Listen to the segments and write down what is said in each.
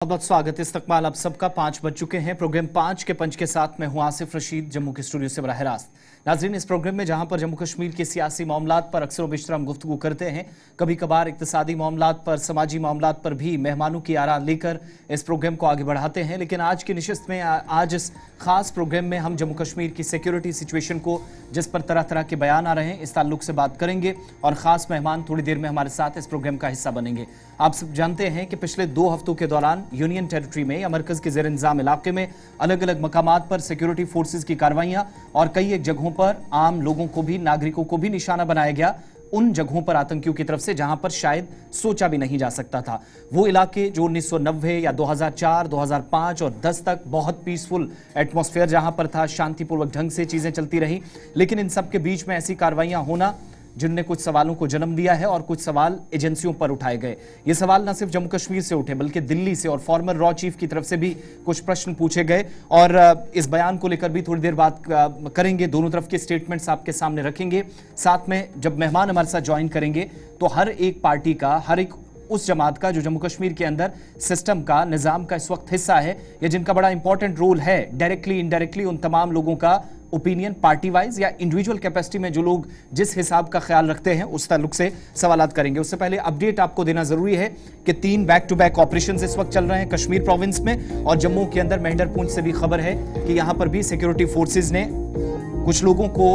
बहुत बहुत स्वागत। इस्तकबाल आप सबका। 5 बज चुके हैं। प्रोग्राम 5 के पंच के साथ मैं हूं आसिफ रशीद, जम्मू के स्टूडियो से बराह रास्त। नाजरीन, इस प्रोग्राम में जहां पर जम्मू कश्मीर के सियासी मामलात पर अक्सर बेशतर हम गुफ्तगू करते हैं, कभी कभार इक्तिसादी मामलात पर, समाजी मामलात पर भी मेहमानों की आरा लेकर इस प्रोग्राम को आगे बढ़ाते हैं। लेकिन आज की नशिस्त में, आज इस खास प्रोग्राम में हम जम्मू कश्मीर की सिक्योरिटी सिचुएशन को, जिस पर तरह तरह के बयान आ रहे हैं, इस ताल्लुक से बात करेंगे और खास मेहमान थोड़ी देर में हमारे साथ इस प्रोग्राम का हिस्सा बनेंगे। आप सब जानते हैं कि पिछले 2 हफ्तों के दौरान यूनियन टेरिटरी में या मरकज के जेर इंतजाम इलाके में अलग अलग मकामात पर सिक्योरिटी फोर्सेज की कार्रवाइयां और कई एक जगहों पर आम लोगों को भी, नागरिकों को भी निशाना बनाया गया, उन जगहों पर आतंकियों की तरफ से जहां पर शायद सोचा भी नहीं जा सकता था। वो इलाके जो 1990 या 2004, 2005 और 10 तक बहुत पीसफुल एटमॉस्फेयर जहां पर था, शांतिपूर्वक ढंग से चीजें चलती रही। लेकिन इन सब के बीच में ऐसी कार्रवाइयां होना जिनने कुछ सवालों को जन्म दिया है और कुछ सवाल एजेंसियों पर उठाए गए। ये सवाल न सिर्फ जम्मू कश्मीर से उठे बल्कि दिल्ली से और फॉर्मर रॉ चीफ की तरफ से भी कुछ प्रश्न पूछे गए और इस बयान को लेकर भी थोड़ी देर बात करेंगे। दोनों तरफ के स्टेटमेंट्स आपके सामने रखेंगे। साथ में जब मेहमान हमारे साथ ज्वाइन करेंगे तो हर एक पार्टी का, हर एक उस जमात का जो जम्मू कश्मीर के अंदर सिस्टम का, निजाम का इस वक्त हिस्सा है या जिनका बड़ा इंपॉर्टेंट रोल है, डायरेक्टली इनडायरेक्टली, उन तमाम लोगों का ओपिनियन पार्टी वाइज या इंडिविजुअल कैपेसिटी में जो लोग जिस हिसाब का ख्याल रखते हैं उस ताल्लुक से सवालात करेंगे। उससे पहले अपडेट आपको देना जरूरी है कि 3 बैक टू बैक ऑपरेशन इस वक्त चल रहे हैं कश्मीर प्रोविंस में और जम्मू के अंदर। मेंढरपूंछ से भी खबर है कि यहां पर भी सिक्योरिटी फोर्सेज ने कुछ लोगों को,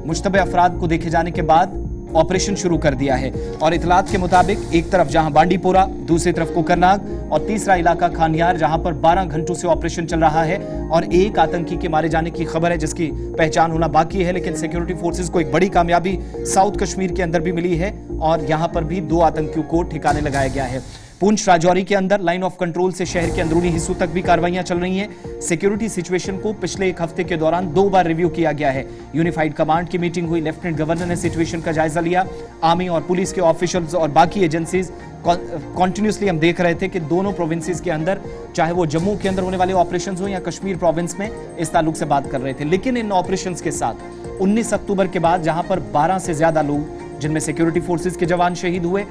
मुश्तबे अफराद को देखे जाने के बाद ऑपरेशन शुरू कर दिया है। और इतलात के मुताबिक एक तरफ जहां बांडीपोरा, दूसरी तरफ कोकरनाग और तीसरा इलाका खानियार, जहां पर 12 घंटों से ऑपरेशन चल रहा है और एक आतंकी के मारे जाने की खबर है जिसकी पहचान होना बाकी है। लेकिन सिक्योरिटी फोर्सेस को एक बड़ी कामयाबी साउथ कश्मीर के अंदर भी मिली है और यहां पर भी 2 आतंकियों को ठिकाने लगाया गया है। पुंछ राजौरी के अंदर लाइन ऑफ कंट्रोल से शहर के अंदरूनी हिस्सों तक भी कार्रवाइयां चल रही हैं। सिक्योरिटी सिचुएशन को पिछले 1 हफ्ते के दौरान 2 बार रिव्यू किया गया है। यूनिफाइड कमांड की मीटिंग हुई, लेफ्टिनेंट गवर्नर ने सिचुएशन का जायजा लिया। आर्मी और पुलिस के ऑफिशियल्स और बाकी एजेंसीज कॉन्टिन्यूसली हम देख रहे थे कि दोनों प्रोविंसेस के अंदर, चाहे वो जम्मू के अंदर होने वाले ऑपरेशन हो या कश्मीर प्रोविंस में, इस ताल्लुक से बात कर रहे थे। लेकिन इन ऑपरेशन के साथ 19 अक्टूबर के बाद जहां पर 12 से ज्यादा लोग, जिनमें सिक्योरिटी फोर्सेज के जवान शहीद हुए,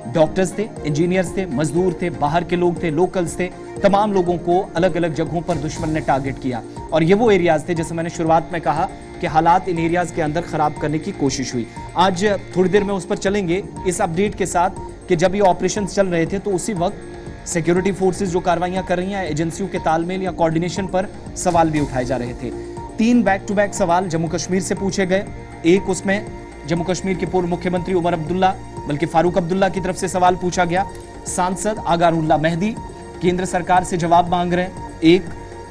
डॉक्टर्स थे, इंजीनियर्स थे, मजदूर थे, बाहर के लोग थे, लोकल्स थे, तमाम लोगों को अलग अलग जगहों पर दुश्मन ने टारगेट किया। और ये वो एरियाज थे जैसे मैंने शुरुआत में कहा कि हालात इन एरियाज के अंदर खराब करने की कोशिश हुई। आज थोड़ी देर में उस पर चलेंगे इस अपडेट के साथ कि जब ये ऑपरेशन चल रहे थे तो उसी वक्त सिक्योरिटी फोर्सेज जो कार्रवाइयां कर रही हैं, एजेंसियों के तालमेल या कोऑर्डिनेशन पर सवाल भी उठाए जा रहे थे। 3 बैक टू बैक सवाल जम्मू कश्मीर से पूछे गए। एक उसमें जम्मू कश्मीर के पूर्व मुख्यमंत्री उमर अब्दुल्ला, बल्कि फारूक अब्दुल्ला की तरफ से सवाल पूछा गया। सांसद आगारुल्लाह मेहदी केंद्र सरकार से जवाब मांग रहे हैं एक।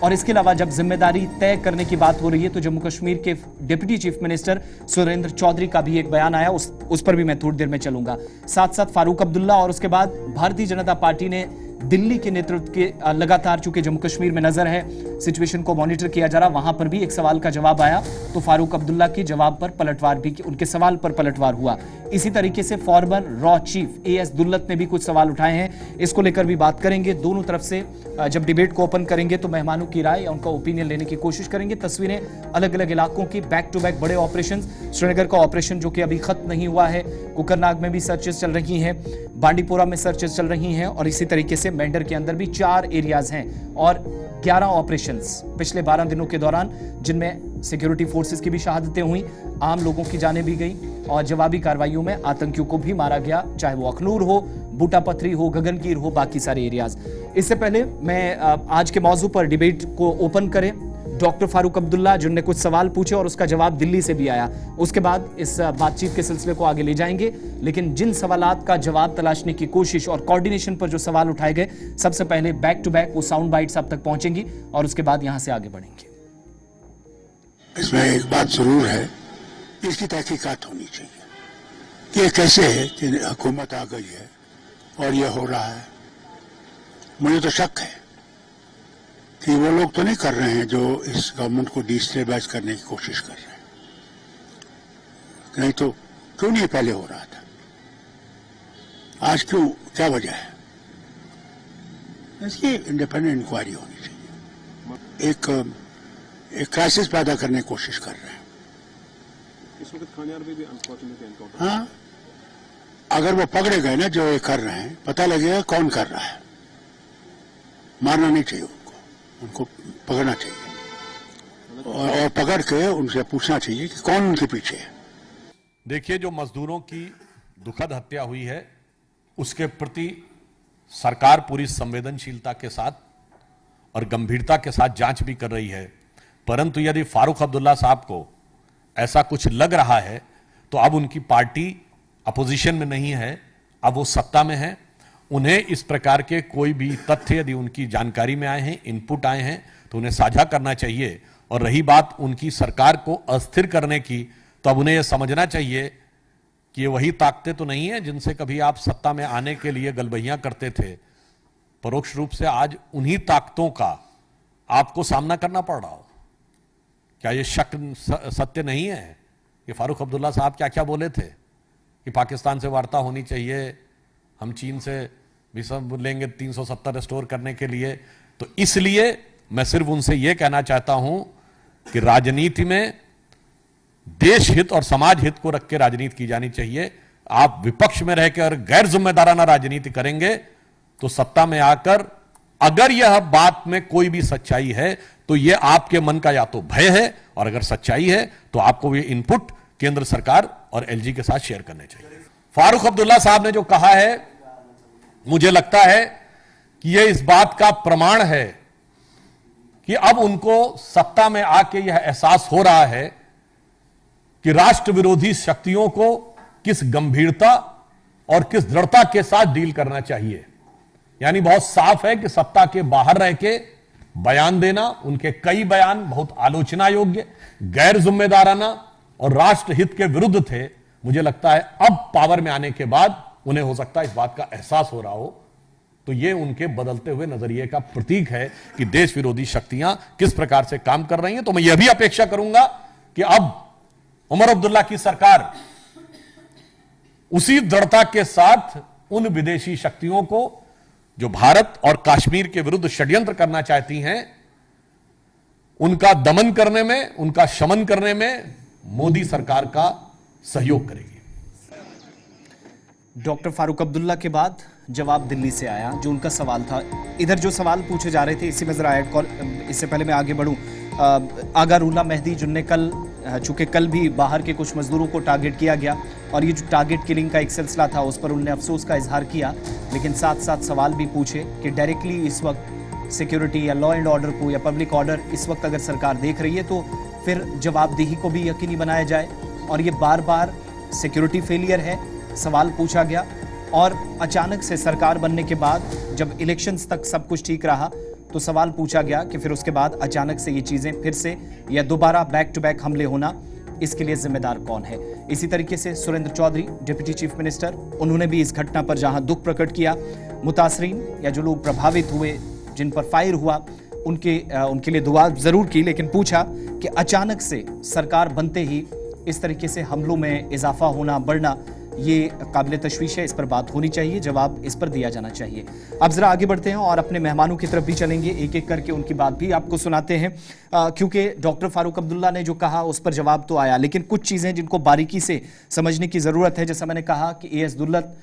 और इसके अलावा जब जिम्मेदारी तय करने की बात हो रही है तो जम्मू कश्मीर के deputy chief minister Surendra Choudhary का भी एक बयान आया, उस पर भी मैं थोड़ी देर में चलूंगा। साथ साथ फारूक अब्दुल्ला और उसके बाद भारतीय जनता पार्टी ने दिल्ली के नेतृत्व के लगातार, चूंकि जम्मू कश्मीर में नजर है, सिचुएशन को मॉनिटर किया जा रहा, वहां पर भी एक सवाल का जवाब आया तो फारूक अब्दुल्ला के जवाब पर पलटवार भी, उनके सवाल पर पलटवार हुआ। इसी तरीके से farmer raw chief AS Dulat ने भी कुछ सवाल उठाए हैं, इसको लेकर भी बात करेंगे। दोनों तरफ से जब डिबेट को ओपन करेंगे तो मेहमानों की राय या उनका ओपिनियन लेने की कोशिश करेंगे। तस्वीरें अलग अलग इलाकों की, बैक टू बैक बड़े ऑपरेशन, श्रीनगर का ऑपरेशन जो कि अभी खत्म नहीं हुआ है, कोकरनाग में भी सर्चेस चल रही हैं, बांडीपोरा में सर्चेस चल रही हैं और इसी तरीके से मेंढर के अंदर भी 4 एरियाज हैं और 11 ऑपरेशंस पिछले 12 दिनों के दौरान, जिनमें सिक्योरिटी फोर्सेस की भी शहादतें हुई, आम लोगों की जानें भी गई और जवाबी कार्रवाइयों में आतंकियों को भी मारा गया, चाहे वो अखनूर हो, बूटा पथरी हो, गगनकीर हो, बाकी सारे एरियाज। इससे पहले मैं आज के मौजू पर डिबेट को ओपन करें, डॉक्टर फारूक अब्दुल्ला जिनने कुछ सवाल पूछे और उसका जवाब दिल्ली से भी आया, उसके बाद इस बातचीत के सिलसिले को आगे ले जाएंगे। लेकिन जिन सवालात का जवाब तलाशने की कोशिश और कोऑर्डिनेशन पर जो सवाल उठाए गए, सबसे पहले बैक टू बैक वो साउंड बाइट्स आप तक पहुंचेंगी और उसके बाद यहां से आगे बढ़ेंगे। इसमें एक बात जरूर है, इसकी तहकीकात होनी चाहिए। ये कैसे है कि हुकूमत आ गई है और ये हो रहा है। मुझे तो शक है कि वो लोग तो नहीं कर रहे हैं जो इस गवर्नमेंट को डिस्टेबलाइज करने की कोशिश कर रहे हैं। नहीं तो क्यों नहीं पहले हो रहा था, आज क्यों, क्या वजह है? इसकी इंडिपेंडेंट इंक्वायरी होनी चाहिए। एक क्राइसिस पैदा करने की कोशिश कर रहे हैं। इस वक्त खानियार में भी अनफॉर्चुनेटली एनकाउंटर, हाँ, अगर वो पकड़े गए ना जो ये कर रहे हैं, पता लगेगा कौन कर रहा है। मारना नहीं चाहिए उनको पकड़ना चाहिए और पकड़ के उनसे पूछना चाहिए कि कौन उनके पीछे है। देखिए, जो मजदूरों की दुखद हत्या हुई है उसके प्रति सरकार पूरी संवेदनशीलता के साथ और गंभीरता के साथ जांच भी कर रही है, परंतु यदि फारूक अब्दुल्ला साहब को ऐसा कुछ लग रहा है तो अब उनकी पार्टी अपोजिशन में नहीं है, अब वो सत्ता में है। उन्हें इस प्रकार के कोई भी तथ्य यदि उनकी जानकारी में आए हैं, इनपुट आए हैं, तो उन्हें साझा करना चाहिए। और रही बात उनकी सरकार को अस्थिर करने की, तो अब उन्हें यह समझना चाहिए कि ये वही ताकतें तो नहीं है जिनसे कभी आप सत्ता में आने के लिए गलबहियां करते थे। परोक्ष रूप से आज उन्हीं ताकतों का आपको सामना करना पड़ रहा हो। क्या ये शक सत्य नहीं है कि फारूक अब्दुल्ला साहब क्या क्या बोले थे कि पाकिस्तान से वार्ता होनी चाहिए, हम चीन से भी सब लेंगे 370 रिस्टोर करने के लिए। तो इसलिए मैं सिर्फ उनसे यह कहना चाहता हूं कि राजनीति में देश हित और समाज हित को रख के राजनीति की जानी चाहिए। आप विपक्ष में रहकर और गैर जिम्मेदाराना राजनीति करेंगे तो सत्ता में आकर अगर यह बात में कोई भी सच्चाई है तो यह आपके मन का या तो भय है, और अगर सच्चाई है तो आपको ये इनपुट केंद्र सरकार और एलजी के साथ शेयर करने चाहिए। फारूक अब्दुल्ला साहब ने जो कहा है, मुझे लगता है कि यह इस बात का प्रमाण है कि अब उनको सत्ता में आके यह एहसास हो रहा है कि राष्ट्र विरोधी शक्तियों को किस गंभीरता और किस दृढ़ता के साथ डील करना चाहिए। यानी बहुत साफ है कि सत्ता के बाहर रह के बयान देना, उनके कई बयान बहुत आलोचना योग्य, गैर जिम्मेदाराना और राष्ट्र हित के विरुद्ध थे। मुझे लगता है अब पावर में आने के बाद उन्हें हो सकता है इस बात का एहसास हो रहा हो, तो यह उनके बदलते हुए नजरिए का प्रतीक है कि देश विरोधी शक्तियां किस प्रकार से काम कर रही हैं। तो मैं यह भी अपेक्षा करूंगा कि अब उमर अब्दुल्ला की सरकार उसी दृढ़ता के साथ उन विदेशी शक्तियों को जो भारत और कश्मीर के विरुद्ध षड्यंत्र करना चाहती हैं, उनका दमन करने में, उनका शमन करने में मोदी सरकार का सहयोग करेगी। डॉक्टर फारूक अब्दुल्ला के बाद जवाब दिल्ली से आया, जो उनका सवाल था। इधर जो सवाल पूछे जा रहे थे इसी में जरा इससे पहले मैं आगे बढ़ूं, आगा रूला मेहदी जिनने कल, चूंकि कल भी बाहर के कुछ मजदूरों को टारगेट किया गया और ये जो टारगेट किलिंग का एक सिलसिला था उस पर उन्होंने अफसोस का इजहार किया, लेकिन साथ साथ सवाल भी पूछे कि डायरेक्टली इस वक्त सिक्योरिटी या लॉ एंड ऑर्डर को या पब्लिक ऑर्डर इस वक्त अगर सरकार देख रही है तो फिर जवाबदेही को भी यकीनी बनाया जाए। और ये बार बार सिक्योरिटी फेलियर है, सवाल पूछा गया। और अचानक से सरकार बनने के बाद जब इलेक्शंस तक सब कुछ ठीक रहा तो सवाल पूछा गया कि फिर उसके बाद अचानक से ये चीज़ें फिर से या दोबारा बैक टू बैक हमले होना, इसके लिए जिम्मेदार कौन है। इसी तरीके से Surendra Choudhary deputy chief minister, उन्होंने भी इस घटना पर जहां दुख प्रकट किया, मुतासरीन या जो लोग प्रभावित हुए जिन पर फायर हुआ उनके लिए दुआ जरूर की, लेकिन पूछा कि अचानक से सरकार बनते ही इस तरीके से हमलों में इजाफा होना, बढ़ना, ये काबिल तशवीश है, इस पर बात होनी चाहिए, जवाब इस पर दिया जाना चाहिए। अब जरा आगे बढ़ते हैं और अपने मेहमानों की तरफ भी चलेंगे, एक एक करके उनकी बात भी आपको सुनाते हैं, क्योंकि डॉक्टर फारूक अब्दुल्ला ने जो कहा उस पर जवाब तो आया, लेकिन कुछ चीज़ें जिनको बारीकी से समझने की ज़रूरत है। जैसा मैंने कहा कि ए एस दुल्लत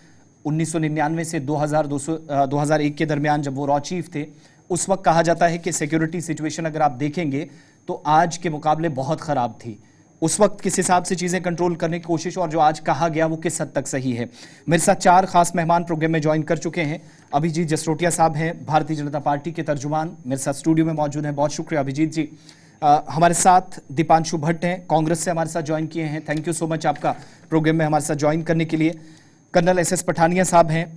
1999 से 2001 के दरमियान जब वो रॉ चीफ थे, उस वक्त कहा जाता है कि सिक्योरिटी सिचुएशन अगर आप देखेंगे तो आज के मुकाबले बहुत ख़राब थी। उस वक्त किस हिसाब से चीज़ें कंट्रोल करने की कोशिश और जो आज कहा गया वो किस हद तक सही है। मेरे साथ 4 खास मेहमान प्रोग्राम में ज्वाइन कर चुके हैं। अभिजीत जसरोटिया साहब हैं, भारतीय जनता पार्टी के तर्जुमान, मेरे साथ स्टूडियो में मौजूद हैं। बहुत शुक्रिया अभिजीत जी। हमारे साथ दीपांशु भट्ट हैं, कांग्रेस से हमारे साथ ज्वाइन किए हैं। थैंक यू सो मच आपका प्रोग्राम में हमारे साथ ज्वाइन करने के लिए। कर्नल एस पठानिया साहब हैं,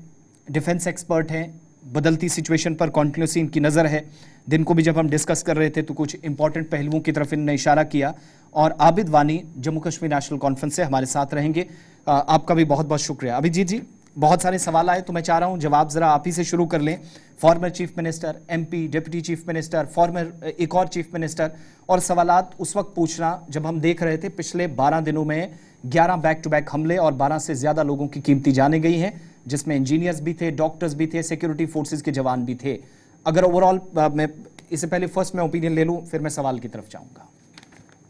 डिफेंस एक्सपर्ट हैं, बदलती सिचुएशन पर कॉन्टिन्यूसली इनकी नज़र है। दिन को भी जब हम डिस्कस कर रहे थे तो कुछ इंपॉर्टेंट पहलुओं की तरफ इन्होंने इशारा किया। और आबिद वानी जम्मू कश्मीर नेशनल कॉन्फ्रेंस से हमारे साथ रहेंगे। आपका भी बहुत बहुत शुक्रिया। अभिजीत जी, बहुत सारे सवाल आए तो मैं चाह रहा हूं जवाब जरा आप ही से शुरू कर लें। Former chief minister, MP, deputy chief minister, farmer एक और चीफ मिनिस्टर, और सवालात उस वक्त पूछना जब हम देख रहे थे पिछले 12 दिनों में 11 बैक टू बैक हमले और 12 से ज़्यादा लोगों की कीमती जानें गई हैं, जिसमें इंजीनियर्स भी थे, डॉक्टर्स भी थे, सिक्योरिटी फोर्सेज के जवान भी थे। अगर ओवरऑल मैं इससे पहले फर्स्ट मैं ओपिनियन ले लूँ, फिर मैं सवाल की तरफ जाऊँगा।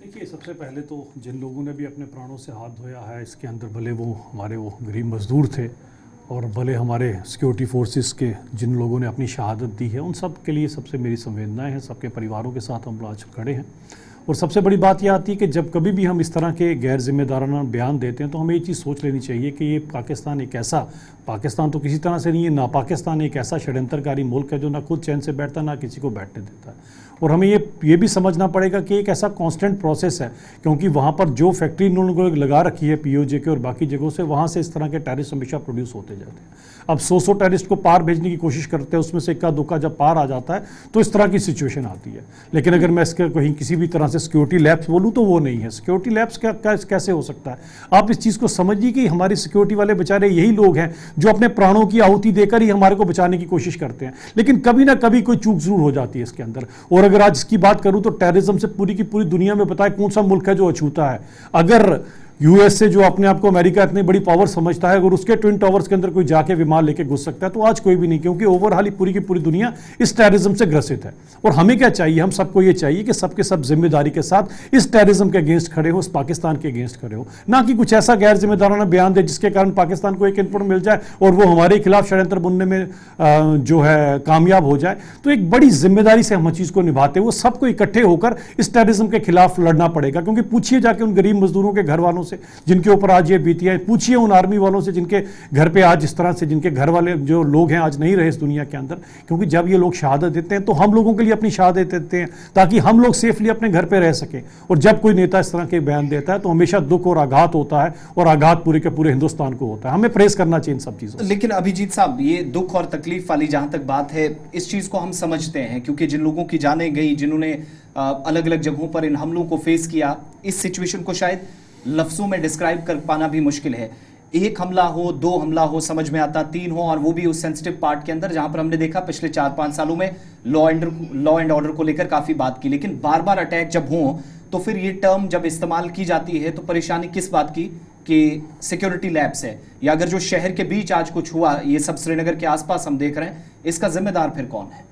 देखिए, सबसे पहले तो जिन लोगों ने भी अपने प्राणों से हाथ धोया है इसके अंदर, भले वो हमारे वो गरीब मजदूर थे, और भले हमारे सिक्योरिटी फोर्सेस के जिन लोगों ने अपनी शहादत दी है उन सब के लिए सबसे मेरी संवेदनाएं हैं। सबके परिवारों के साथ हम आज खड़े हैं। और सबसे बड़ी बात यह आती है कि जब कभी भी हम इस तरह के गैर जिम्मेदाराना बयान देते हैं तो हमें ये चीज़ सोच लेनी चाहिए कि ये पाकिस्तान तो किसी तरह से नहीं है ना, पाकिस्तान एक ऐसा षड्यंत्रकारी मुल्क है जो ना खुद चैन से बैठता ना किसी को बैठने देता है। और हमें ये भी समझना पड़ेगा कि एक ऐसा कांस्टेंट प्रोसेस है, क्योंकि वहाँ पर जो फैक्ट्री इन्होंने लगा रखी है पीओजे के और बाकी जगहों से, वहाँ से इस तरह के टेररिस्ट हमेशा प्रोड्यूस होते जाते हैं। अब 100 टेररिस्ट को पार भेजने की कोशिश करते हैं, उसमें से इक्का दुक्का जब पार आ जाता है तो इस तरह की सिचुएशन आती है। लेकिन अगर मैं इसके कहीं किसी भी तरह से सिक्योरिटी लैब्स बोलूँ तो वो नहीं है। सिक्योरिटी लैब्स कैसे हो सकता है? आप इस चीज़ को समझिए कि हमारी सिक्योरिटी वाले बेचारे यही लोग हैं जो अपने प्राणों की आहुति देकर ही हमारे को बचाने की कोशिश करते हैं, लेकिन कभी ना कभी कोई चूक जरूर हो जाती है इसके अंदर। और अगर आज इसकी बात करूं तो टेररिज्म से पूरी की पूरी दुनिया में बताए कौन सा मुल्क है जो अछूता है। अगर यूएस से जो अपने आप को अमेरिका इतनी बड़ी पावर समझता है, अगर उसके ट्विन टावर्स के अंदर कोई जाके विमान लेके घुस सकता है तो आज कोई भी नहीं, क्योंकि ओवरऑल ही पूरी की पूरी दुनिया इस टेररिज्म से ग्रसित है। और हमें क्या चाहिए? हम सबको ये चाहिए कि सबके सब जिम्मेदारी के साथ इस टेररिज्म के अगेंस्ट खड़े हो, इस पाकिस्तान के अगेंस्ट खड़े हो, ना कि कुछ ऐसा गैर जिम्मेदाराना बयान दे जिसके कारण पाकिस्तान को एक इनपुट मिल जाए और वो हमारे खिलाफ षड्यंत्र बुनने में जो है कामयाब हो जाए। तो एक बड़ी जिम्मेदारी से हम हर चीज़ को निभाते हुए सबको इकट्ठे होकर इस टेररिज्म के खिलाफ लड़ना पड़ेगा। क्योंकि पूछिए जाके उन गरीब मजदूरों के घर वालों से जिनके ऊपर आज ये बीती है, पूछिए उन आर्मी वालों से जिनके घर पे आज इस तरह से, जिनके घर वाले जो लोग हैं आज नहीं रहे इस दुनिया के अंदर, क्योंकि जब ये लोग शहादत देते हैं तो हम लोगों के लिए अपनी शहादत देते हैं ताकि हम लोग सेफली अपने घर पे रह सके। और जब कोई नेता इस तरह के बयान देता है तो हमेशा दुख और आघात होता है, और आघात पूरे के पूरे हिंदुस्तान को होता है। हमें प्रेस करना चाहिए इन सब चीजों। लेकिन अभिजीत साहब, ये दुख और तकलीफ वाली जहां तक बात है, इस चीज को हम समझते हैं क्योंकि जिन लोगों की जानें गई, जिन्होंने अलग अलग जगहों पर इन हमलों को फेस किया, इस सिचुएशन को शायद लफ्जों में डिस्क्राइब कर पाना भी मुश्किल है। एक हमला हो, दो हमला हो समझ में आता, तीन हो, और वो भी उस सेंसिटिव पार्ट के अंदर जहां पर हमने देखा पिछले 4-5 सालों में लॉ एंड ऑर्डर को लेकर काफी बात की। लेकिन बार बार अटैक जब हो तो फिर ये टर्म जब इस्तेमाल की जाती है तो परेशानी किस बात की कि सिक्योरिटी लैब्स है, या अगर जो शहर के बीच आज कुछ हुआ, ये सब श्रीनगर के आसपास हम देख रहे हैं, इसका जिम्मेदार फिर कौन है?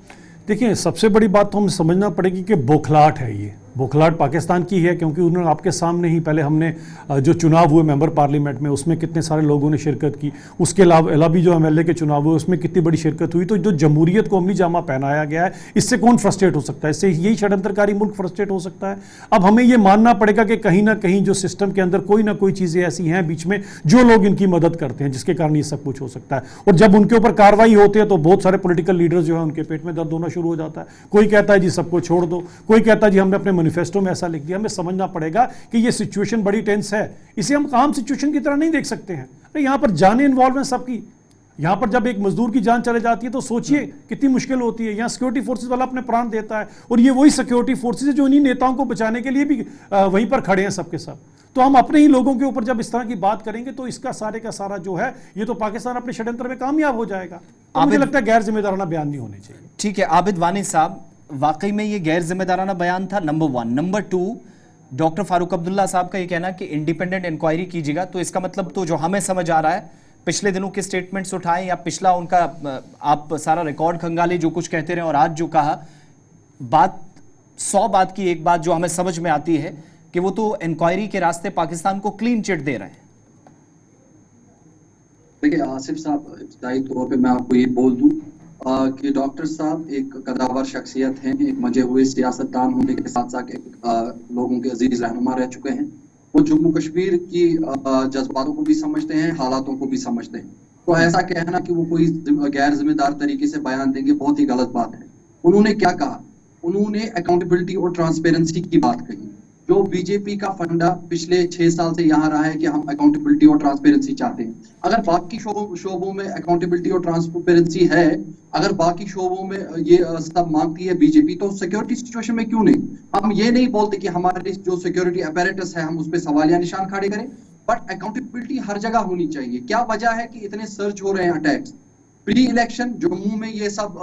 देखिए, सबसे बड़ी बात तो हमें समझना पड़ेगी कि बौखलाहट है। ये बौखलाहट पाकिस्तान की है, क्योंकि उन्होंने आपके सामने ही पहले हमने जो चुनाव हुए मेंबर पार्लियामेंट में, उसमें कितने सारे लोगों ने शिरकत की। उसके अलावा भी जो एमएलए के चुनाव हुए उसमें कितनी बड़ी शिरकत हुई। तो जो जमहूरियत को अमली जामा पहनाया गया है, इससे कौन फ्रस्ट्रेट हो सकता है? इससे यही षड्यंत्रकारी मुल्क फ्रस्ट्रेट हो सकता है। अब हमें ये मानना पड़ेगा कि कहीं ना कहीं जो सिस्टम के अंदर कोई ना कोई चीज़ें ऐसी हैं बीच में जो लोग इनकी मदद करते हैं, जिसके कारण ये सब कुछ हो सकता है। और जब उनके ऊपर कार्रवाई होती है तो बहुत सारे पॉलिटिकल लीडर्स जो है उनके पेट में दर्द होना शुरू हो जाता है। कोई कहता है जी सबको छोड़ दो, कोई कहता है जी हमने अपने मैनिफेस्टो में ऐसा लिख दिया। हमें समझना पड़ेगा कि ये सिचुएशन बड़ी टेंस है, इसे हम आम सिचुएशन की तरह नहीं देख सकते हैं। अरे यहाँ पर जाने इन्वॉल्व है सबकी। यहाँ पर जब एक मजदूर की जान चले जाती है तो सोचिए कितनी मुश्किल होती है। यहाँ सिक्योरिटी फोर्सेस वाला अपने प्राण देता है, और ये वही सिक्योरिटी फोर्सेस है जो इन्हीं नेताओं को बचाने के लिए भी वहीं पर खड़े हैं सबके सब। तो हम अपने ही लोगों के ऊपर जब इस तरह की बात करेंगे तो इसका सारे का सारा जो है, ये तो पाकिस्तान अपने षड्यंत्र में कामयाब हो जाएगा। तो मुझे लगता है गैर जिम्मेदाराना बयान नहीं होने चाहिए। ठीक है आबिद वानी साहब, वाकई में ये गैर जिम्मेदाराना बयान था, number 1। Number 2, doctor Farooq Abdullah साहब का ये कहना कि इंडिपेंडेंट इंक्वायरी कीजिएगा, तो इसका मतलब तो जो हमें समझ आ रहा है, पिछले दिनों के स्टेटमेंट्स उठाएं या पिछला उनका आप सारा रिकॉर्ड खंगाले, जो कुछ कहते रहे और आज जो कहा, बात 100 बात की एक बात जो हमें समझ में आती है कि वो तो इंक्वायरी के रास्ते पाकिस्तान को क्लीन चिट दे रहे हैं। देखिए आसिफ साहब, इब्तिदाई तौर पे मैं आपको ये बोल दूं कि डॉक्टर साहब एक कदावर शख्सियत हैं, एक मजे हुए सियासतदान होने के साथ साथ एक लोगों के अजीज रहनुमा रह चुके हैं। वो जम्मू कश्मीर की जज्बातों को भी समझते हैं, हालातों को भी समझते हैं। तो ऐसा कहना कि वो कोई गैर जिम्मेदार तरीके से बयान देंगे, बहुत ही गलत बात है। उन्होंने क्या कहा? उन्होंने अकाउंटेबिलिटी और ट्रांसपेरेंसी की बात कही। जो बीजेपी का फंडा पिछले 6 साल से यहाँ रहा है कि हम अकाउंटेबिलिटी और ट्रांसपेरेंसी चाहते हैं। अगर बाकी शोबों में अकाउंटेबिलिटी और ट्रांसपेरेंसी है, अगर बाकी शोबों में ये सब मांगती है बीजेपी, तो सिक्योरिटी सिचुएशन में क्यों नहीं? हम ये नहीं बोलते कि हमारे जो सिक्योरिटी अपैरेटस है हम उस पर सवालिया निशान खड़े करें, बट अकाउंटेबिलिटी हर जगह होनी चाहिए। क्या वजह है कि इतने सर्च हो रहे हैं अटैक्स? प्री इलेक्शन जम्मू में ये सब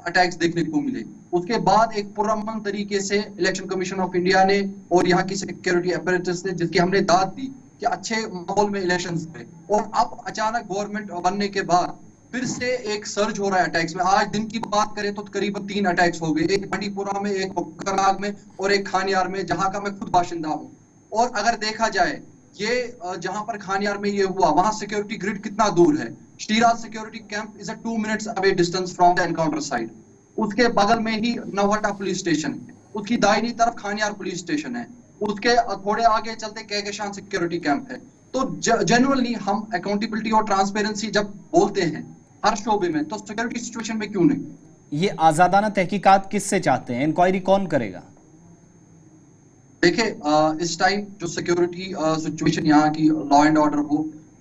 अटैक्स देखने को मिले, उसके बाद एक पुरअमन तरीके से इलेक्शन कमीशन ऑफ इंडिया ने और यहाँ की सिक्योरिटी अपैरेटस ने, जिसकी हमने दाद दी कि अच्छे माहौल में इलेक्शंस हुए, और अब अचानक गवर्नमेंट बनने के बाद फिर से एक सर्ज हो रहा है अटैक्स में। आज दिन की बात करें तो करीबन 3 अटैक्स हो गए, एक बंडीपुरा में, एक कोकरनाग में और एक खानियार में, जहां का मैं खुद बाशिंदा हूं। और अगर देखा जाए ये जहां पर खानियार में ये हुआ वहां सिक्योरिटी ग्रिड कितना दूर है। Shiraz security camp is a 2 minutes away distance from the encounter site. उसके बगल में ही नौहट्टा पुलिस स्टेशन है, उसकी दाहिनी तरफ खानियार पुलिस स्टेशन है, उसके थोड़े आगे चलते कहकशान सिक्योरिटी कैंप है। तो जेन्युइनली हम अकाउंटेबिलिटी और ट्रांसपेरेंसी जब बोलते हैं हर शोबे में, तो सिक्योरिटी सिचुएशन में क्यों नहीं? ये आजादाना तहकीकात किससे चाहते हैं? इंक्वायरी कौन करेगा? देखिए, इस टाइम जो सिक्योरिटी सिचुएशन यहाँ की लॉ एंड ऑर्डर हो,